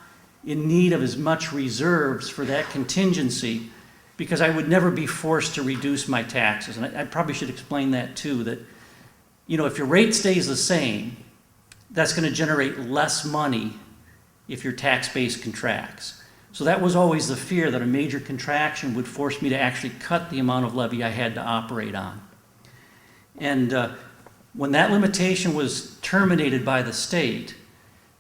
in need of as much reserves for that contingency, because I would never be forced to reduce my taxes. And I probably should explain that too, that, you know, if your rate stays the same, that's going to generate less money if your tax base contracts. So that was always the fear, that a major contraction would force me to actually cut the amount of levy I had to operate on. And when that limitation was terminated by the state,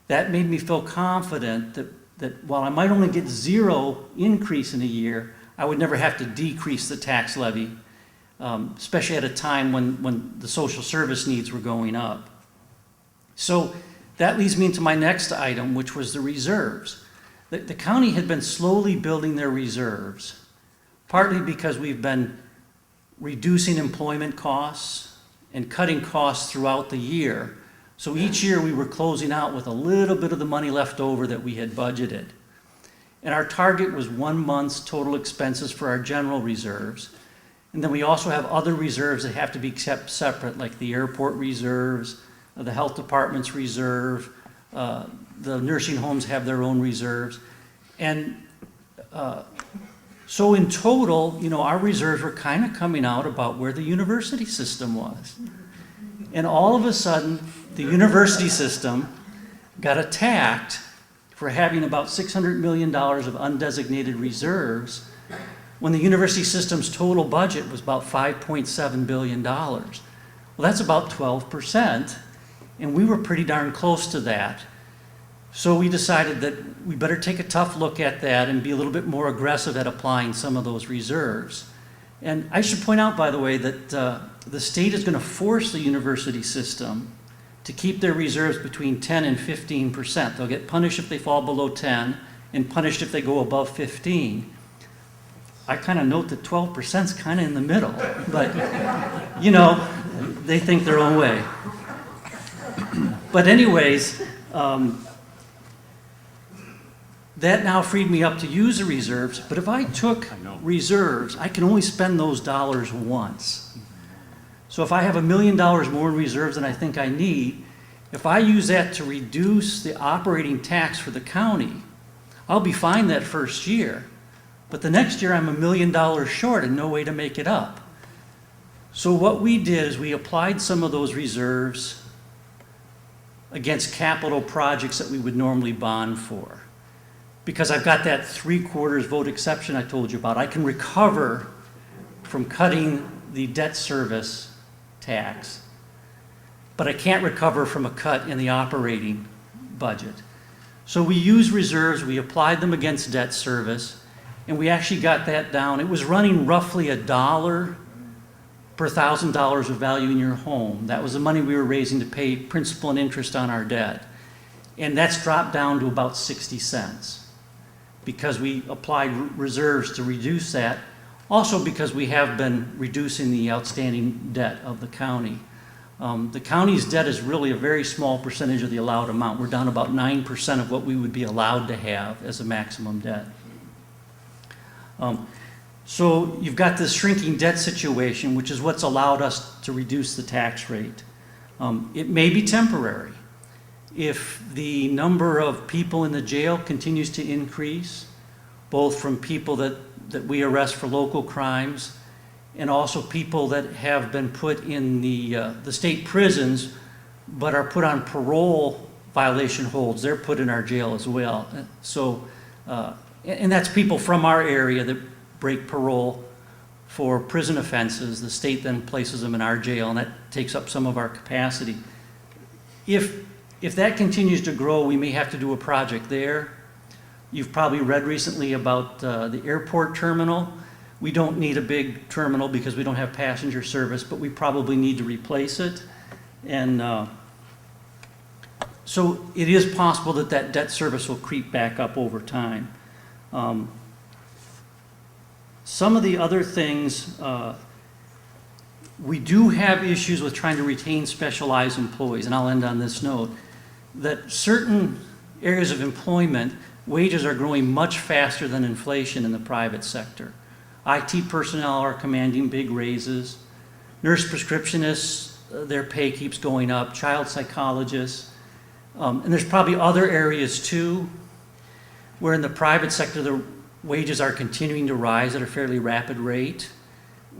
that made me feel confident that while I might only get zero increase in a year, I would never have to decrease the tax levy, especially at a time when the social service needs were going up. So that leads me into my next item, which was the reserves. The county had been slowly building their reserves, partly because we've been reducing employment costs and cutting costs throughout the year. So each year we were closing out with a little bit of the money left over that we had budgeted. And our target was 1 month's total expenses for our general reserves. And then we also have other reserves that have to be kept separate, like the airport reserves, the health department's reserve, the nursing homes have their own reserves. And so in total, you know, our reserves were kind of coming out about where the university system was. And all of a sudden, the university system got attacked for having about $600 million of undesignated reserves, when the university system's total budget was about $5.7 billion. Well, that's about 12%, and we were pretty darn close to that. So we decided that we better take a tough look at that and be a little bit more aggressive at applying some of those reserves. And I should point out, by the way, that the state is going to force the university system to keep their reserves between 10 and 15%. They'll get punished if they fall below 10 and punished if they go above 15. I kind of note that 12% is kind of in the middle, but you know, they think their own way. But anyways, that now freed me up to use the reserves, but if I took reserves, I can only spend those dollars once. So if I have $1 million more in reserves than I think I need, if I use that to reduce the operating tax for the county, I'll be fine that first year. But the next year I'm $1 million short and no way to make it up. So what we did is we applied some of those reserves against capital projects that we would normally bond for. Because I've got that 3/4 vote exception I told you about. I can recover from cutting the debt service tax, but I can't recover from a cut in the operating budget. So we used reserves, we applied them against debt service, and we actually got that down. It was running roughly $1 per $1,000 of value in your home. That was the money we were raising to pay principal and interest on our debt. And that's dropped down to about 60 cents because we applied reserves to reduce that. Also because we have been reducing the outstanding debt of the county. The county's debt is really a very small percentage of the allowed amount. We're down about 9% of what we would be allowed to have as a maximum debt. So you've got this shrinking debt situation, which is what's allowed us to reduce the tax rate. It may be temporary. If the number of people in the jail continues to increase, both from people that we arrest for local crimes and also people that have been put in the state prisons but are put on parole violation holds, they're put in our jail as well. So, and that's people from our area that break parole for prison offenses. The state then places them in our jail, and that takes up some of our capacity. If that continues to grow, we may have to do a project there. You've probably read recently about the airport terminal. We don't need a big terminal because we don't have passenger service, but we probably need to replace it. And so it is possible that that debt service will creep back up over time. Some of the other things, we do have issues with trying to retain specialized employees, and I'll end on this note, that certain areas of employment, wages are growing much faster than inflation in the private sector. IT personnel are commanding big raises. Nurse prescriptionists, their pay keeps going up. Child psychologists. And there's probably other areas too, where in the private sector the wages are continuing to rise at a fairly rapid rate.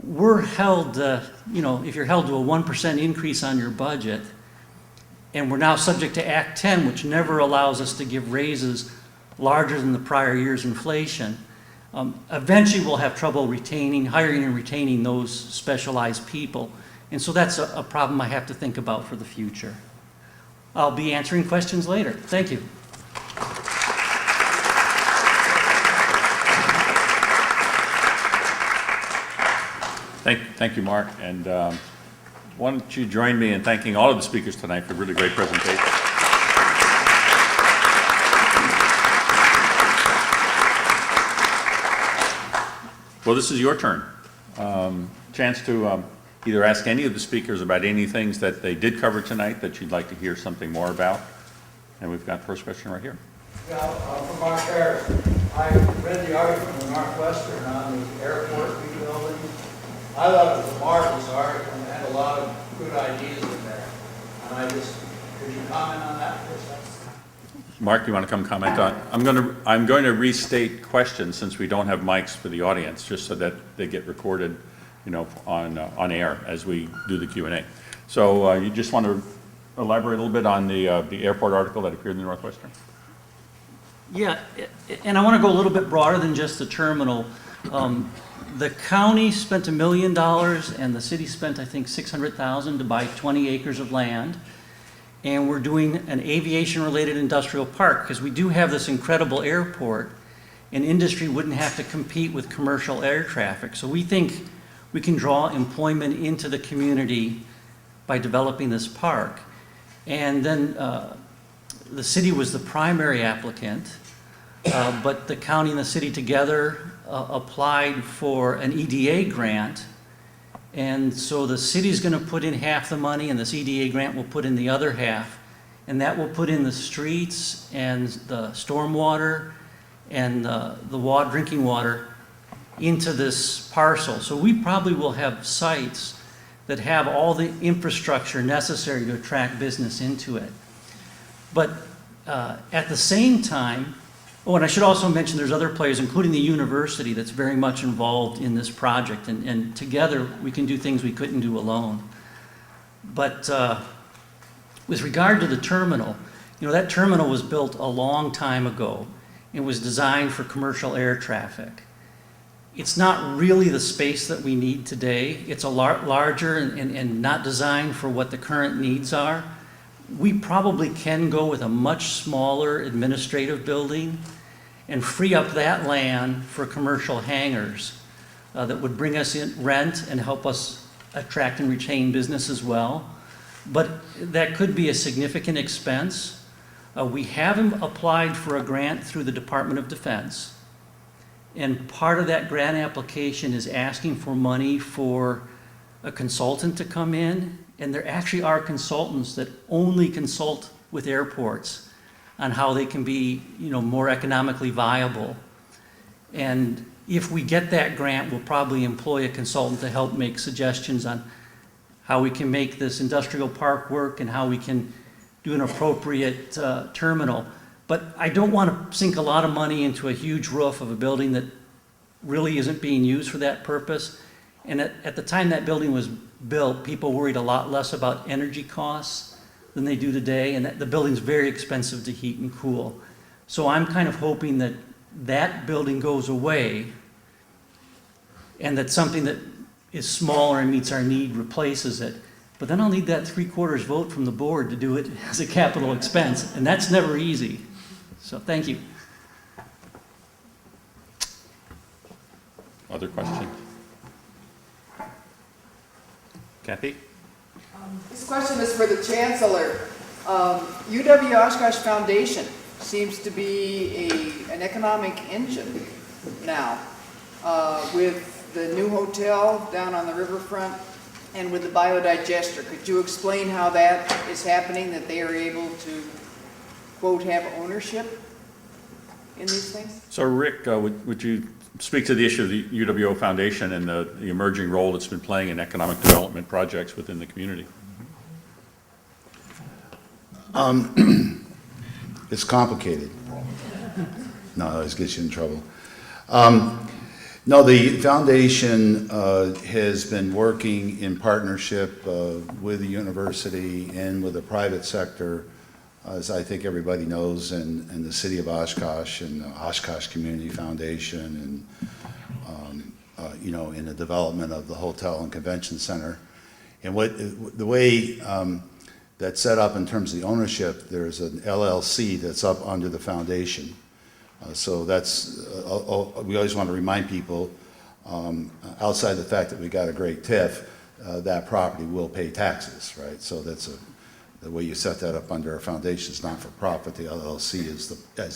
We're held, if you're held to a 1% increase on your budget, and we're now subject to Act 10, which never allows us to give raises larger than the prior year's inflation. Eventually we'll have trouble hiring and retaining those specialized people. And so that's a problem I have to think about for the future. I'll be answering questions later. Thank you. Thank you, Mark. And why don't you join me in thanking all of the speakers tonight for really great presentations. Well, this is your turn. Chance to either ask any of the speakers about any things that they did cover tonight that you'd like to hear something more about. And we've got the first question right here. Yeah, from Mark Harris. I read the article in the Northwestern on the airport rebuilding. I thought it was a marvelous article and had a lot of good ideas in there. And could you comment on that for a second? Mark, you want to come comment on? I'm going to restate questions since we don't have mics for the audience, just so that they get recorded, on air as we do the Q&A. So you just want to elaborate a little bit on the airport article that appeared in the Northwestern? Yeah, and I want to go a little bit broader than just the terminal. The county spent $1 million and the city spent, I think, $600,000 to buy 20 acres of land. And we're doing an aviation-related industrial park because we do have this incredible airport and industry wouldn't have to compete with commercial air traffic. So we think we can draw employment into the community by developing this park. And then the city was the primary applicant, but the county and the city together applied for an EDA grant. And so the city's going to put in half the money and this EDA grant will put in the other half. And that will put in the streets and the stormwater and the drinking water into this parcel. So we probably will have sites that have all the infrastructure necessary to attract business into it. But at the same time, oh, and I should also mention there's other players, including the university, that's very much involved in this project. And together, we can do things we couldn't do alone. But with regard to the terminal, you know, that terminal was built a long time ago. It was designed for commercial air traffic. It's not really the space that we need today. It's a larger and not designed for what the current needs are. We probably can go with a much smaller administrative building and free up that land for commercial hangars that would bring us in rent and help us attract and retain business as well. But that could be a significant expense. We haven't applied for a grant through the Department of Defense. And part of that grant application is asking for money for a consultant to come in. And there actually are consultants that only consult with airports on how they can be, you know, more economically viable. And if we get that grant, we'll probably employ a consultant to help make suggestions on how we can make this industrial park work and how we can do an appropriate terminal. But I don't want to sink a lot of money into a huge roof of a building that really isn't being used for that purpose. And at the time that building was built, people worried a lot less about energy costs than they do today, and the building's very expensive to heat and cool. So I'm kind of hoping that that building goes away and that something that is smaller and meets our need replaces it. But then I'll need that 3/4 vote from the board to do it as a capital expense, and that's never easy. So thank you. Other questions? Kathy? This question is for the Chancellor. UW Oshkosh Foundation seems to be an economic engine now with the new hotel down on the riverfront and with the biodigester. Could you explain how that is happening, that they are able to, quote, have ownership in these things? So Rick, would you speak to the issue of the UWO Foundation and the emerging role it's been playing in economic development projects within the community? It's complicated. No, it always gets you in trouble. No, the foundation has been working in partnership with the university and with the private sector, as I think everybody knows, and the city of Oshkosh and the Oshkosh Community Foundation and, you know, in the development of the hotel and convention center. And the way that's set up in terms of the ownership, there's an LLC that's up under the foundation. So that's, we always want to remind people, outside the fact that we got a great TIF, that property will pay taxes, right? So that's the way you set that up under a foundation is not for profit. The LLC is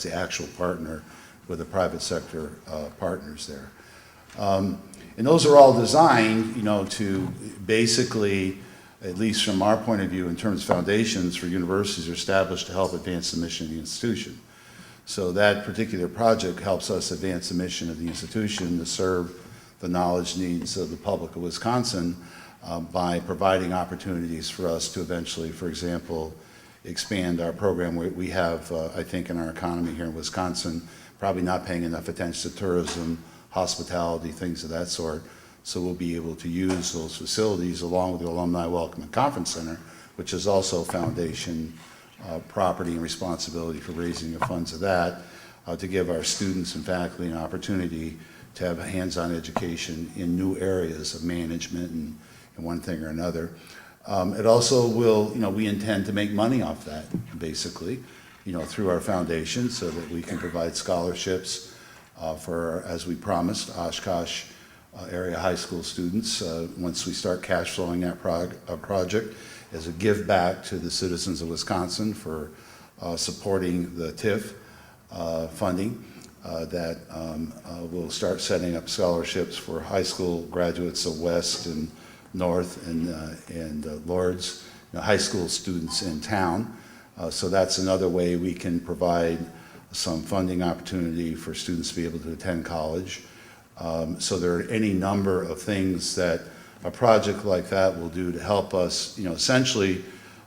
the actual partner with the private sector partners there. And those are all designed, you know, to basically, at least from our point of view, in terms of foundations for universities, are established to help advance the mission of the institution. So that particular project helps us advance the mission of the institution to serve the knowledge needs of the public of Wisconsin by providing opportunities for us to eventually, for example, expand our program. We have, I think, in our economy here in Wisconsin, probably not paying enough attention to tourism, hospitality, things of that sort. So we'll be able to use those facilities along with the Alumni Welcome and Conference Center, which is also foundation property and responsibility for raising the funds of that, to give our students and faculty an opportunity to have a hands-on education in new areas of management and one thing or another. It also will, we intend to make money off that, basically, through our foundation so that we can provide scholarships for, as we promised, Oshkosh area high school students once we start cash flowing that project as a give back to the citizens of Wisconsin for supporting the TIF funding that will start setting up scholarships for high school graduates of West and North and Lords, high school students in town. So that's another way we can provide some funding opportunity for students to be able to attend college. So there are any number of things that a project like that will do to help us, essentially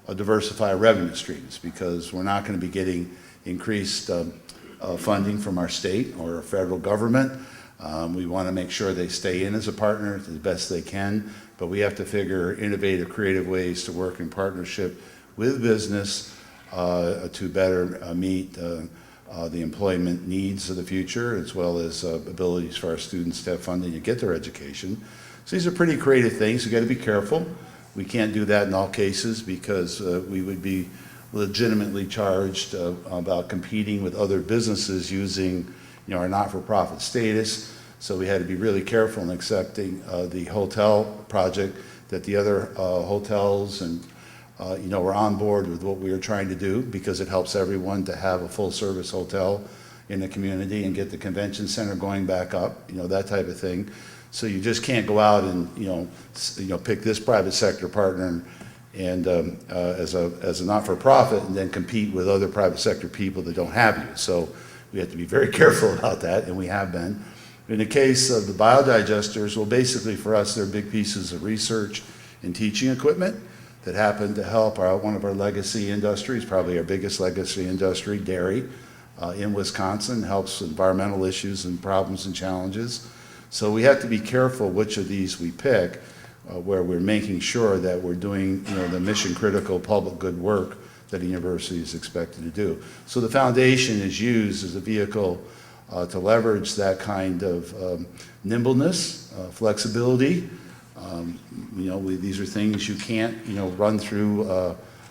diversify revenue streams, because we're not going to be getting increased funding from our state or our federal government. We want to make sure they stay in as a partner to the best they can, but we have to figure innovative, creative ways to work in partnership with business to better meet the employment needs of the future, as well as abilities for our students to have funding to get their education. So these are pretty creative things. We've got to be careful. We can't do that in all cases because we would be legitimately charged about competing with other businesses using our not-for-profit status. So we had to be really careful in accepting the hotel project that the other hotels and we're on board with what we were trying to do because it helps everyone to have a full-service hotel in the community and get the convention center going back up, that type of thing. So you just can't go out and pick this private sector partner and as a not-for-profit and then compete with other private sector people that don't have you. So we have to be very careful about that, and we have been. In the case of the biodigesters, well, basically for us, they're big pieces of research and teaching equipment that happen to help one of our legacy industries, probably our biggest legacy industry, dairy, in Wisconsin, helps environmental issues and problems and challenges. So we have to be careful which of these we pick, where we're making sure that we're doing the mission critical public good work that a university is expected to do. So the foundation is used as a vehicle to leverage that kind of nimbleness, flexibility. These are things you can't, run through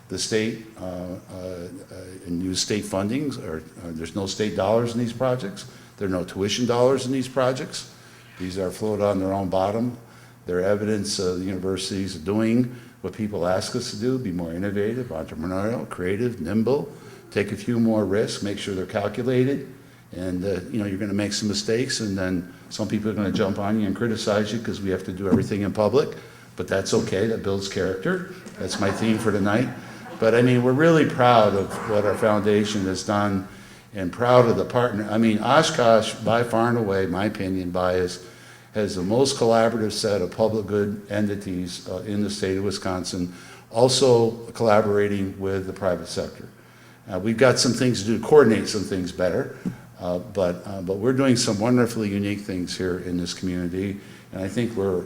the state and use state fundings, or there's no state dollars in these projects. There are no tuition dollars in these projects. These are float on their own bottom. They're evidence of the universities doing what people ask us to do, be more innovative, entrepreneurial, creative, nimble, take a few more risks, make sure they're calculated. And you're going to make some mistakes, and then some people are going to jump on you and criticize you because we have to do everything in public. But that's okay. That builds character. That's my theme for tonight. But we're really proud of what our foundation has done, and proud of the partner. Oshkosh, by far and away, my opinion, bias, has the most collaborative set of public good entities in the state of Wisconsin, also collaborating with the private sector. We've got some things to do to coordinate some things better. But we're doing some wonderfully unique things here in this community, and I think we're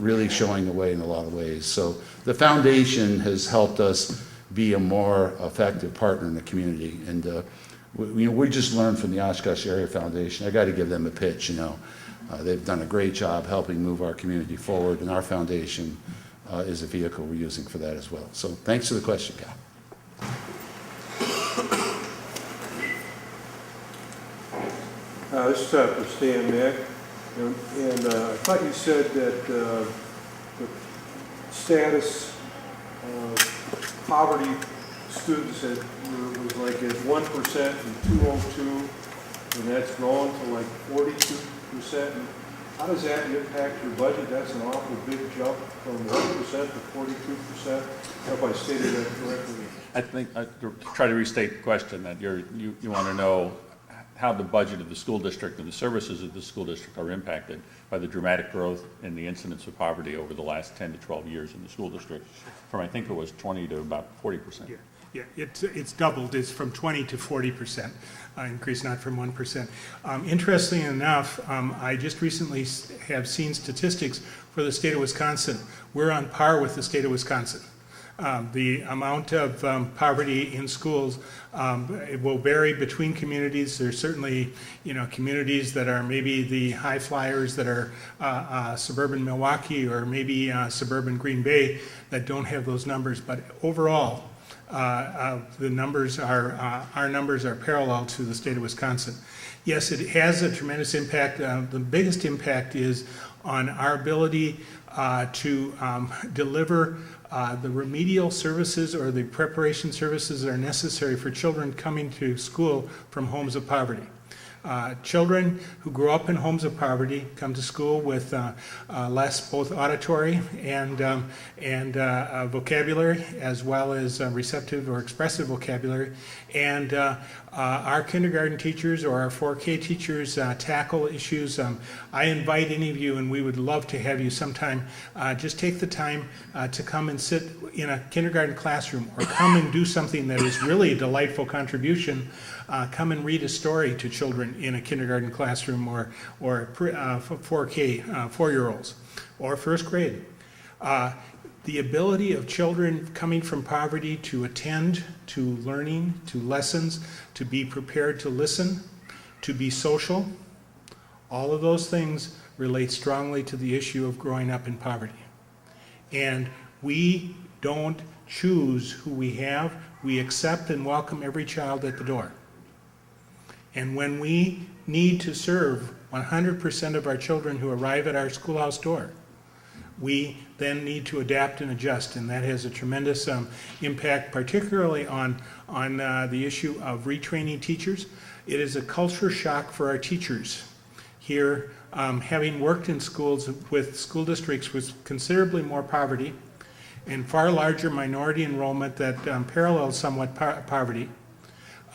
really showing the way in a lot of ways. So the foundation has helped us be a more effective partner in the community, and we just learned from the Oshkosh Area Foundation. I got to give them a pitch. They've done a great job helping move our community forward, and our foundation is a vehicle we're using for that as well. So thanks for the question, Cal. This is for Stan Mack, and I thought you said that the status of poverty students was like at 1% in 2002, and that's grown to like 42%. How does that impact your budget? That's an awful big jump from 1% to 42%, if I stated that correctly. I think, try to restate the question, that you want to know how the budget of the school district and the services of the school district are impacted by the dramatic growth in the incidence of poverty over the last 10 to 12 years in the school district, from I think it was 20 to about 40%. Yeah, it's doubled. It's from 20 to 40% increase, not from 1%. Interestingly enough, I just recently have seen statistics for the state of Wisconsin. We're on par with the state of Wisconsin. The amount of poverty in schools, it will vary between communities. There's certainly, communities that are maybe the high flyers that are suburban Milwaukee or maybe suburban Green Bay that don't have those numbers. But overall, the numbers are, our numbers are parallel to the state of Wisconsin. Yes, it has a tremendous impact. The biggest impact is on our ability to deliver the remedial services or the preparation services that are necessary for children coming to school from homes of poverty. Children who grow up in homes of poverty come to school with less both auditory and vocabulary, as well as receptive or expressive vocabulary. And our kindergarten teachers or our 4K teachers tackle issues. I invite any of you, and we would love to have you sometime, just take the time to come and sit in a kindergarten classroom or come and do something that is really a delightful contribution. Come and read a story to children in a kindergarten classroom or 4K, 4-year-olds, or first grade. The ability of children coming from poverty to attend to learning, to lessons, to be prepared to listen, to be social, all of those things relate strongly to the issue of growing up in poverty. And we don't choose who we have. We accept and welcome every child at the door. And when we need to serve 100% of our children who arrive at our schoolhouse door, we then need to adapt and adjust, and that has a tremendous impact, particularly on the issue of retraining teachers. It is a culture shock for our teachers here, having worked in schools with school districts with considerably more poverty and far larger minority enrollment that parallels somewhat poverty.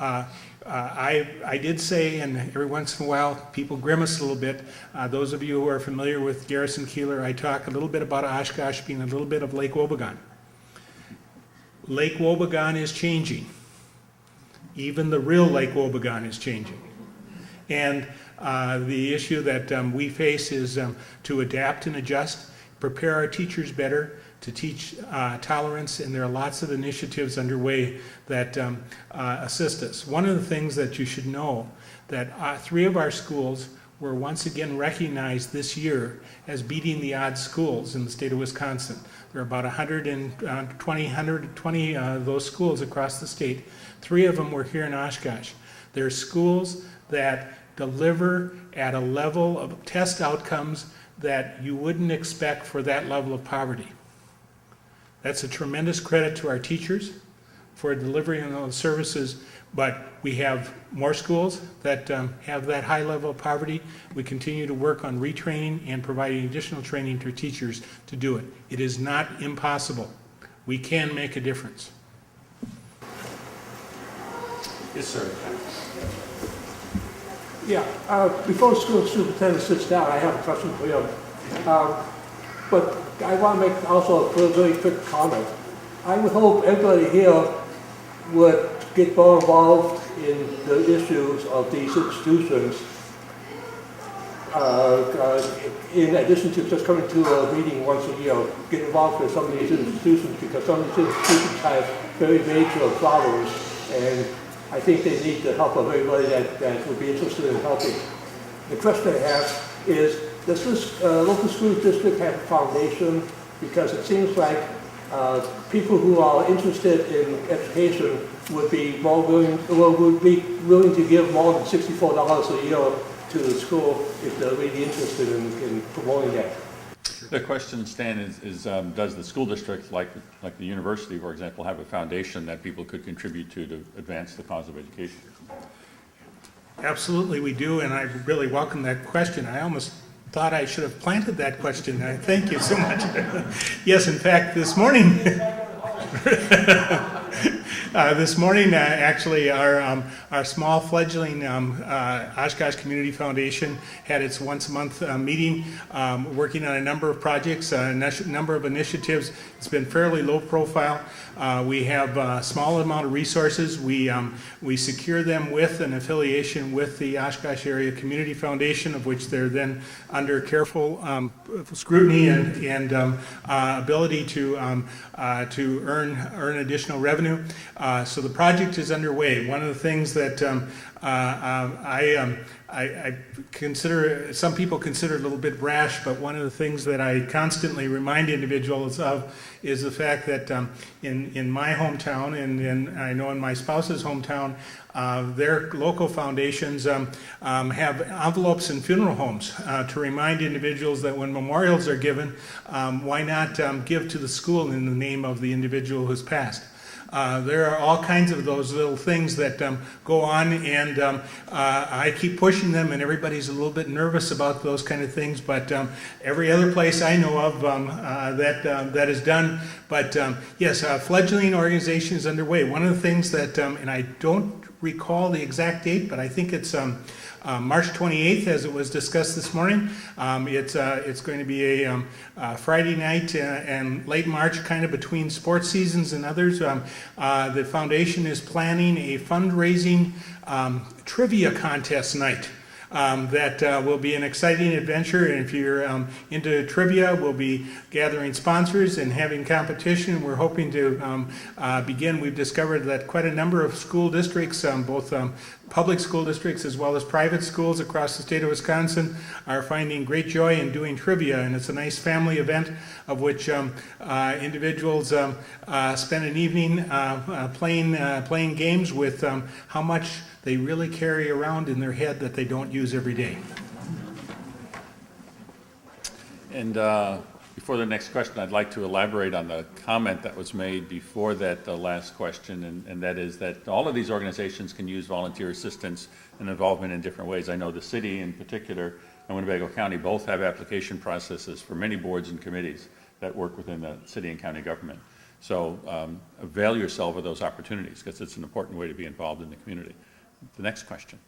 I did say, and every once in a while people grimace a little bit, those of you who are familiar with Garrison Keillor, I talk a little bit about Oshkosh being a little bit of Lake Wobegon. Lake Wobegon is changing. Even the real Lake Wobegon is changing. And the issue that we face is to adapt and adjust, prepare our teachers better, to teach tolerance, and there are lots of initiatives underway that assist us. One of the things that you should know, that 3 of our schools were once again recognized this year as beating the odds schools in the state of Wisconsin. There are about 120 of those schools across the state. 3 of them were here in Oshkosh. They're schools that deliver at a level of test outcomes that you wouldn't expect for that level of poverty. That's a tremendous credit to our teachers for delivering those services, but we have more schools that have that high level of poverty. We continue to work on retraining and providing additional training to teachers to do it. It is not impossible. We can make a difference. Yes, sir. Yeah, before the school superintendent sits down, I have a question for you. But I want to make also a very quick comment. I would hope everybody here would get more involved in the issues of these institutions in addition to just coming to a meeting once a year. Get involved with some of these institutions because some of these institutions have very major problems, and I think they need the help of everybody that would be interested in helping. The question I have is, does this local school district have a foundation? Because it seems like people who are interested in education would be more willing, would be willing to give more than $64 a year to the school if they're really interested in promoting that. The question, Stan, is does the school district, like the university, for example, have a foundation that people could contribute to advance the cause of education? Absolutely we do, and I really welcome that question. I almost thought I should have planted that question. Thank you so much. Yes, in fact, this morning, This morning, actually, our small fledgling Oshkosh Community Foundation had its once-a-month meeting, working on a number of projects, a number of initiatives. It's been fairly low profile. We have a small amount of resources. We secure them with an affiliation with the Oshkosh Area Community Foundation, of which they're then under careful scrutiny and ability to earn additional revenue. So the project is underway. One of the things that I consider, some people consider it a little bit brash, but one of the things that I constantly remind individuals of is the fact that in my hometown, and I know in my spouse's hometown, their local foundations have envelopes in funeral homes to remind individuals that when memorials are given, why not give to the school in the name of the individual who's passed. There are all kinds of those little things that go on, and I keep pushing them, and everybody's a little bit nervous about those kind of things, but every other place I know of that is done. But yes, a fledgling organization is underway. One of the things that, and I don't recall the exact date, but I think it's March 28th, as it was discussed this morning. It's going to be a Friday night and late March, kind of between sports seasons and others. The foundation is planning a fundraising trivia contest night. That will be an exciting adventure, and if you're into trivia, we'll be gathering sponsors and having competition. We're hoping to begin. We've discovered that quite a number of school districts, both public school districts as well as private schools across the state of Wisconsin, are finding great joy in doing trivia, and it's a nice family event of which individuals spend an evening playing games with how much they really carry around in their head that they don't use every day. And before the next question, I'd like to elaborate on the comment that was made before that, the last question, and that is that all of these organizations can use volunteer assistance and involvement in different ways. I know the city in particular and Winnebago County both have application processes for many boards and committees that work within the city and county government. So avail yourself of those opportunities, because it's an important way to be involved in the community. The next question.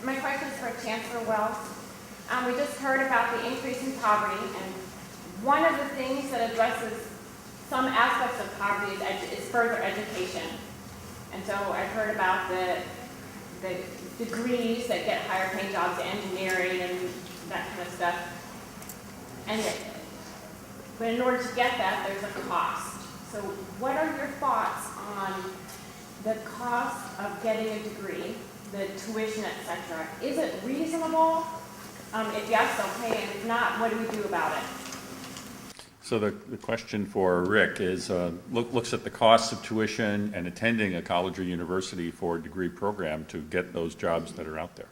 My question is for Chancellor Wells. We just heard about the increase in poverty, and one of the things that addresses some aspects of poverty is further education. And so I've heard about the degrees that get higher paying jobs, engineering and that kind of stuff. But in order to get that, there's a cost. So what are your thoughts on the cost of getting a degree, the tuition, etc.? Is it reasonable? If yes, okay, and if not, what do we do about it? So the question for Rick is, looks at the costs of tuition and attending a college or university for a degree program to get those jobs that are out there.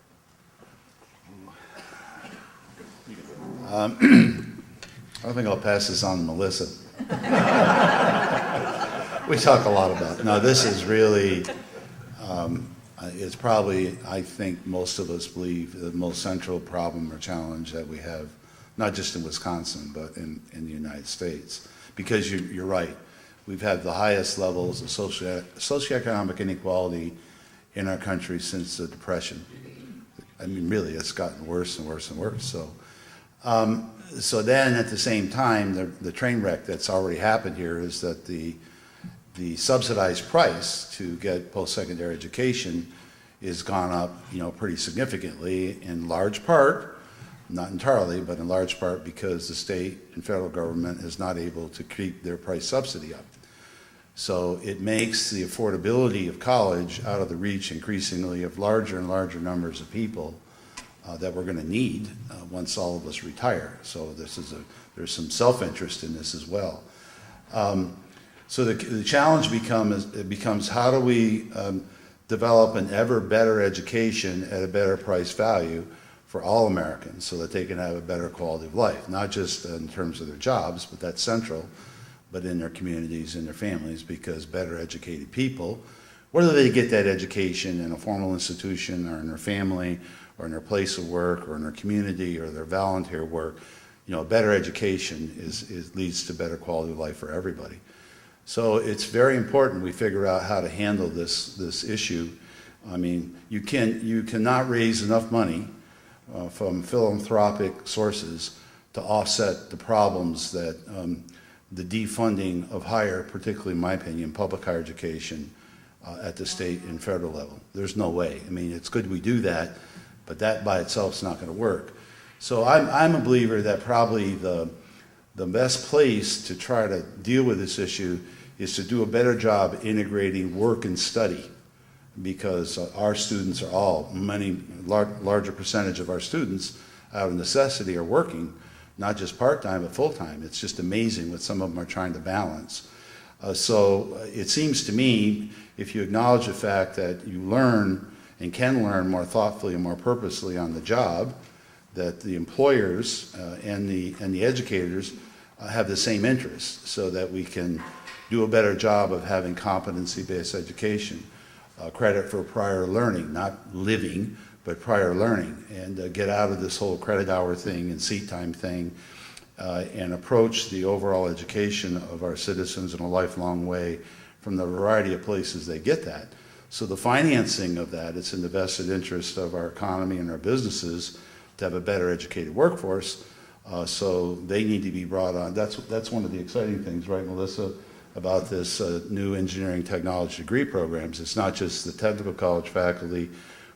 I think I'll pass this on to Melissa. We talk a lot about it. No, this is really, it's probably, I think most of us believe, the most central problem or challenge that we have, not just in Wisconsin, but in the United States. Because you're right, we've had the highest levels of socioeconomic inequality in our country since the Depression. I mean, really, it's gotten worse and worse and worse. So then at the same time, the train wreck that's already happened here is that the subsidized price to get post-secondary education is gone up, pretty significantly, in large part, not entirely, but in large part because the state and federal government is not able to keep their price subsidy up. So it makes the affordability of college out of the reach increasingly of larger and larger numbers of people that we're going to need once all of us retire. So there's some self-interest in this as well. So the challenge becomes how do we develop an ever better education at a better price value for all Americans so that they can have a better quality of life, not just in terms of their jobs, but that's central, but in their communities and their families, because better educated people, whether they get that education in a formal institution or in their family or in their place of work or in their community or their volunteer work, better education leads to better quality of life for everybody. So it's very important we figure out how to handle this issue. I mean, you cannot raise enough money from philanthropic sources to offset the problems that the defunding of higher, particularly in my opinion, public higher education at the state and federal level. There's no way. I mean, it's good we do that, but that by itself is not going to work. So I'm a believer that probably the best place to try to deal with this issue is to do a better job integrating work and study, because our students are all, larger percentage of our students out of necessity are working, not just part-time, but full-time. It's just amazing what some of them are trying to balance. So it seems to me, if you acknowledge the fact that you learn and can learn more thoughtfully and more purposely on the job, that the employers and the educators have the same interests, so that we can do a better job of having competency-based education, credit for prior learning, not living, but prior learning, and get out of this whole credit hour thing and seat time thing, and approach the overall education of our citizens in a lifelong way from the variety of places they get that. So the financing of that, it's in the vested interest of our economy and our businesses to have a better educated workforce, so they need to be brought on. That's one of the exciting things, right, Melissa, about this new engineering technology degree programs. It's not just the technical college faculty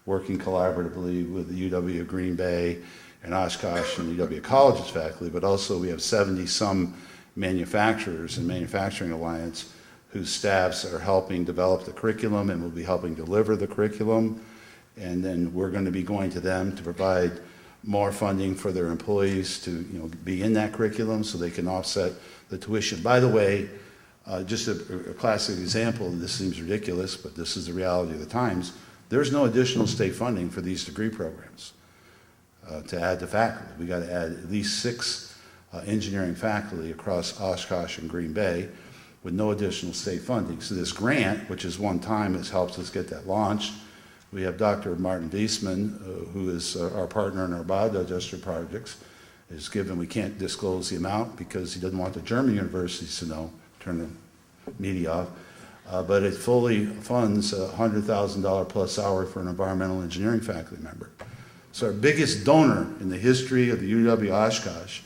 working collaboratively with the UW Green Bay and Oshkosh and UW College's faculty, but also we have 70-some manufacturers and Manufacturing Alliance whose staffs are helping develop the curriculum and will be helping deliver the curriculum. And then we're going to be going to them to provide more funding for their employees to be in that curriculum so they can offset the tuition. By the way, just a classic example, and this seems ridiculous, but this is the reality of the times, there's no additional state funding for these degree programs to add to faculty. We got to add at least 6 engineering faculty across Oshkosh and Green Bay with no additional state funding. So this grant, which is one time, has helped us get that launched. We have Dr. Martin Wiesman, who is our partner in our biodigester projects, is given, we can't disclose the amount because he doesn't want the German universities to know, turn the media off, but it fully funds a $100,000 plus salary for an environmental engineering faculty member. So our biggest donor in the history of the UW Oshkosh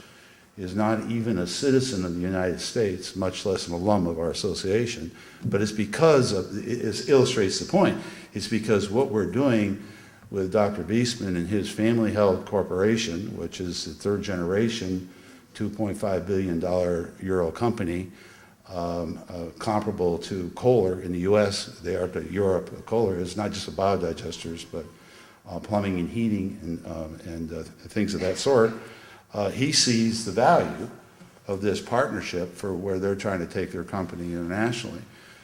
is not even a citizen of the United States, much less an alum of our association, but it's because of, it illustrates the point, it's because what we're doing with Dr. Wiesman and his family-held corporation, which is the 3rd generation, $2.5 billion euro company, comparable to Kohler in the US, they are to Europe. Kohler is not just a biodigesters, but plumbing and heating and things of that sort. He sees the value of this partnership for where they're trying to take their company internationally.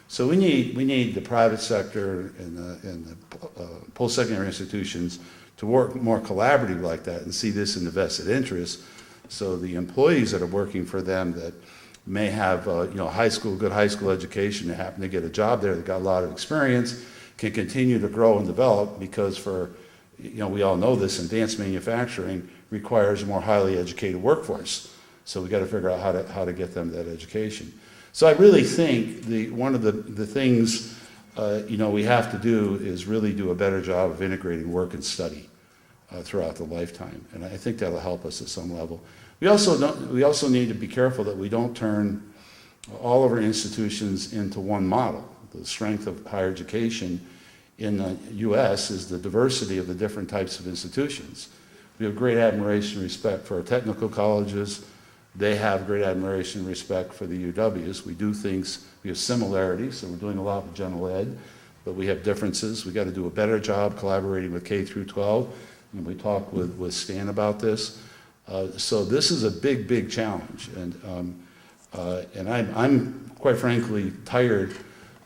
So we need the private sector and the post-secondary institutions to work more collaboratively like that and see this in the vested interest. So the employees that are working for them that may have good high school education, and happen to get a job there, that got a lot of experience, can continue to grow and develop, because we all know this, advanced manufacturing requires a more highly educated workforce. So we got to figure out how to get them that education. So I really think one of the things we have to do is really do a better job of integrating work and study throughout the lifetime, and I think that'll help us at some level. We also need to be careful that we don't turn all of our institutions into one model. The strength of higher education in the U.S. is the diversity of the different types of institutions. We have great admiration and respect for our technical colleges. They have great admiration and respect for the UWs. We do things, we have similarities, so we're doing a lot with general ed, but we have differences. We got to do a better job collaborating with K through 12, and we talked with Stan about this. So this is a big, big challenge, and I'm quite frankly tired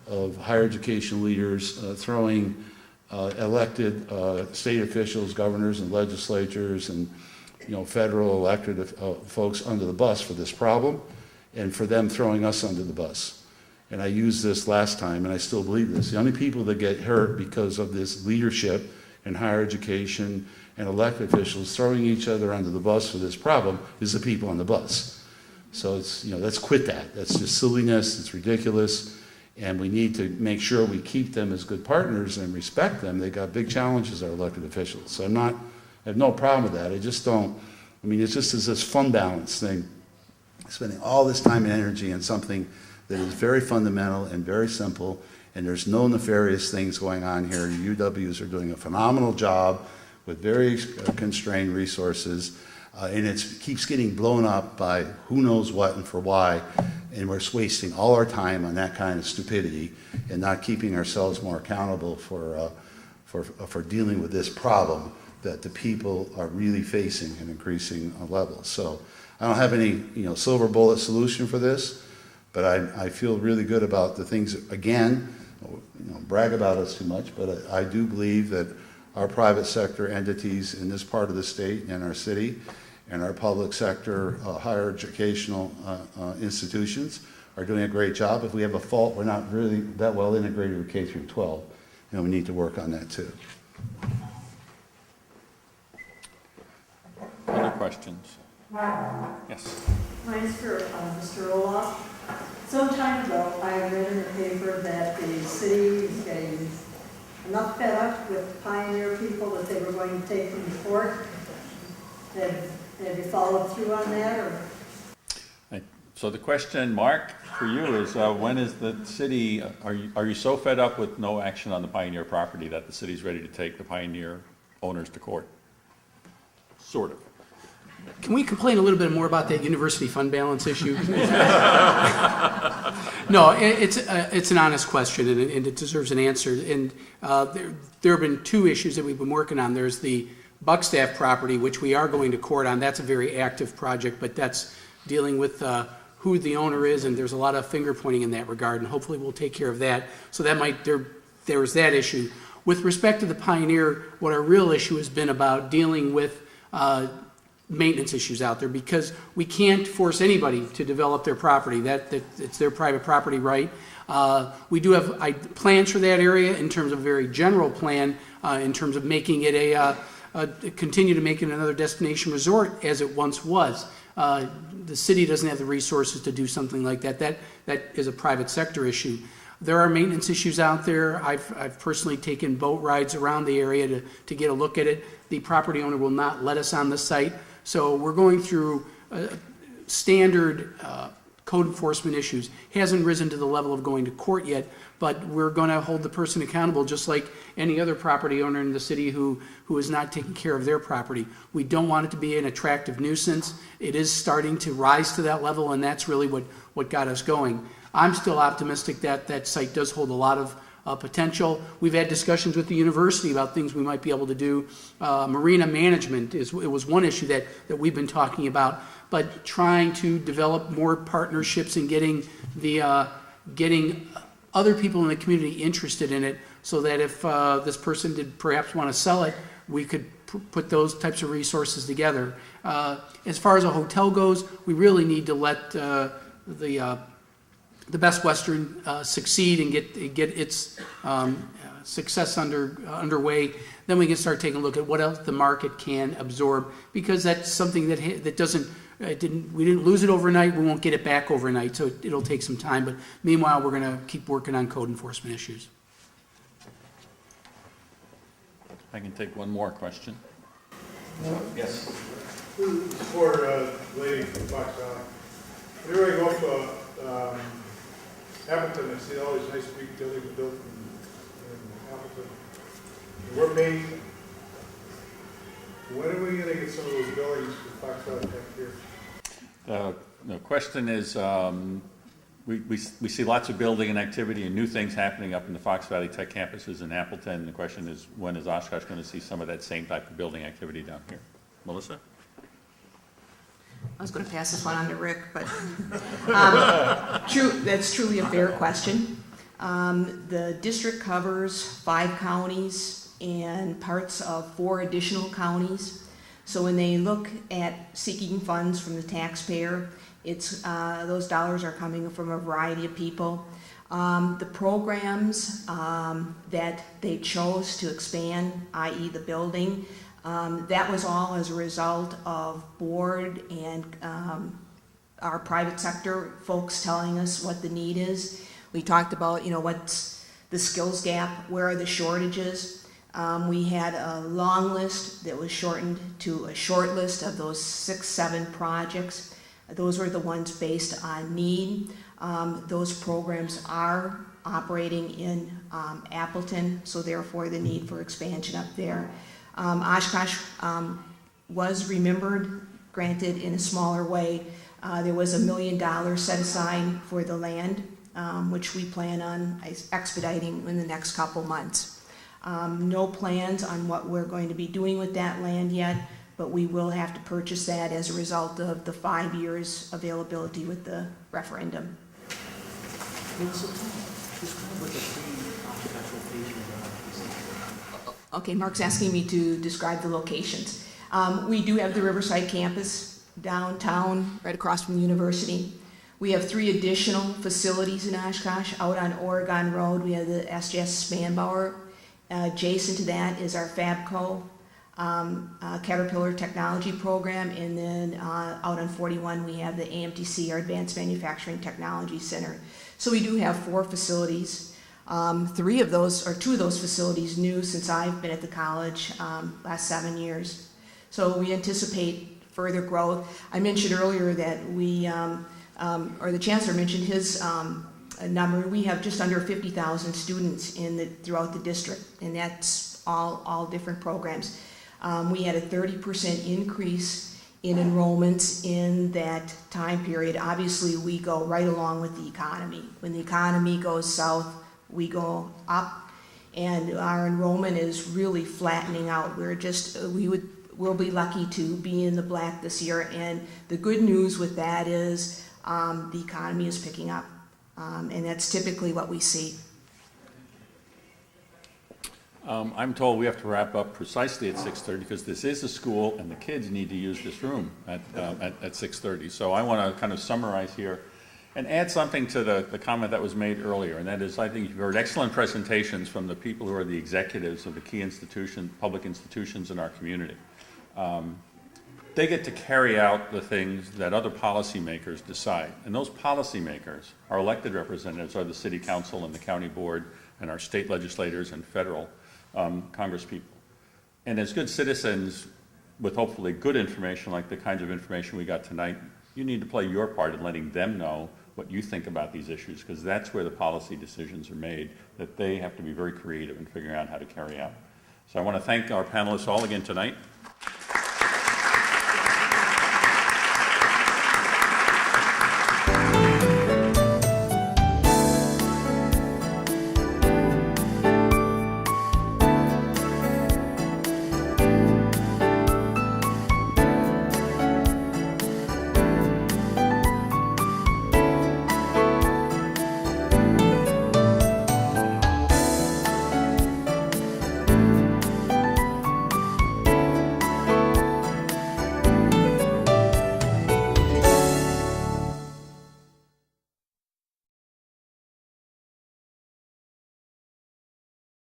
of higher education leaders throwing elected state officials, governors and legislatures and federal elected folks under the bus for this problem, and for them throwing us under the bus. And I used this last time, and I still believe this. The only people that get hurt because of this leadership in higher education and elected officials throwing each other under the bus for this problem is the people on the bus. So it's, let's quit that. That's just silliness, it's ridiculous, and we need to make sure we keep them as good partners and respect them. They got big challenges, our elected officials. So I have no problem with that. I just don't, it just is this fund balance thing, spending all this time and energy on something that is very fundamental and very simple, and there's no nefarious things going on here. UWs are doing a phenomenal job with very constrained resources, and it keeps getting blown up by who knows what and for why, and we're wasting all our time on that kind of stupidity and not keeping ourselves more accountable for dealing with this problem that the people are really facing in increasing levels. So I don't have any silver bullet solution for this, but I feel really good about the things. Again, brag about us too much, but I do believe that our private sector entities in this part of the state and our city and our public sector higher educational institutions are doing a great job. If we have a fault, we're not really that well integrated with K through 12, and we need to work on that too. Other questions? Yes. Mine's for Mr. Olaf. Some time ago, I read in the paper that the city is getting enough fed up with Pioneer people that they were going to take them to court. Have you followed through on that? Or? So the question, Mark, for you is when is the city, are you so fed up with no action on the Pioneer property that the city's ready to take the Pioneer owners to court? Sort of. Can we complain a little bit more about that university fund balance issue? No, it's an honest question, and it deserves an answer. And there have been two issues that we've been working on. There's the Buckstaff property, which we are going to court on. That's a very active project, but that's dealing with who the owner is, and there's a lot of finger pointing in that regard, and hopefully we'll take care of that. So that there's that issue. With respect to the Pioneer, what our real issue has been about dealing with maintenance issues out there, because we can't force anybody to develop their property. That it's their private property right. We do have plans for that area in terms of a very general plan in terms of making it continue to make it another destination resort as it once was. The city doesn't have the resources to do something like that. That is a private sector issue. There are maintenance issues out there. I've personally taken boat rides around the area to get a look at it. The property owner will not let us on the site. So we're going through standard code enforcement issues. Hasn't risen to the level of going to court yet, but we're going to hold the person accountable just like any other property owner in the city who is not taking care of their property. We don't want it to be an attractive nuisance. It is starting to rise to that level, and that's really what got us going. I'm still optimistic that that site does hold a lot of potential. We've had discussions with the university about things we might be able to do. Marina management it was one issue that we've been talking about, but trying to develop more partnerships and getting other people in the community interested in it, so that if this person did perhaps want to sell it, we could put those types of resources together. As far as a hotel goes, we really need to let the Best Western succeed and get its success underway. Then we can start taking a look at what else the market can absorb, because that's something that doesn't. We didn't lose it overnight. We won't get it back overnight, so it'll take some time. But meanwhile, we're going to keep working on code enforcement issues. I can take one more question. Yes. For lady from Fox Valley. Whenever I go to Appleton, I see all these nice big buildings built in Appleton. We're made. When are we going to get some of those buildings for Fox Valley Tech here? The question is, we see lots of building and activity and new things happening up in the Fox Valley Tech campuses in Appleton. The question is, when is Oshkosh going to see some of that same type of building activity down here? Melissa? I was going to pass this one on to Rick, but that's truly a fair question. The district covers 5 counties and parts of 4 additional counties. So when they look at seeking funds from the taxpayer, it's those dollars are coming from a variety of people. The programs that they chose to expand, i.e. the building, that was all as a result of board and our private sector folks telling us what the need is. We talked about, what's the skills gap, where are the shortages. We had a long list that was shortened to a short list of those 6, 7 projects. Those were the ones based on need. Those programs are operating in Appleton, so therefore the need for expansion up there. Oshkosh was remembered, granted in a smaller way. There was $1 million set aside for the land, which we plan on expediting in the next couple months. No plans on what we're going to be doing with that land yet, but we will have to purchase that as a result of the 5 years availability with the referendum. Okay, Mark's asking me to describe the locations. We do have the Riverside campus downtown, right across from the university. We have 3 additional facilities in Oshkosh. Out on Oregon Road, we have the SJS Spanbauer. Adjacent to that is our Fabco Caterpillar Technology Program, and then out on 41 we have the AMTC, our Advanced Manufacturing Technology Center. So we do have 4 facilities. 2 of those facilities new since I've been at the college, last 7 years. So we anticipate further growth. I mentioned earlier that we, or the Chancellor mentioned his number. We have just under 50,000 students throughout the district, and that's all different programs. We had a 30% increase in enrollments in that time period. Obviously, we go right along with the economy. When the economy goes south, we go up, and our enrollment is really flattening out. We'll be lucky to be in the black this year, and the good news with that is the economy is picking up, and that's typically what we see. I'm told we have to wrap up precisely at 6:30 because this is a school and the kids need to use this room at 6:30. So I want to kind of summarize here and add something to the comment that was made earlier, and that is I think you've heard excellent presentations from the people who are the executives of the key public institutions in our community. They get to carry out the things that other policymakers decide, and those policymakers, our elected representatives, are the city council and the county board and our state legislators and federal Congress people. And as good citizens with hopefully good information like the kinds of information we got tonight, you need to play your part in letting them know what you think about these issues, because that's where the policy decisions are made, that they have to be very creative in figuring out how to carry out. So I want to thank our panelists all again tonight.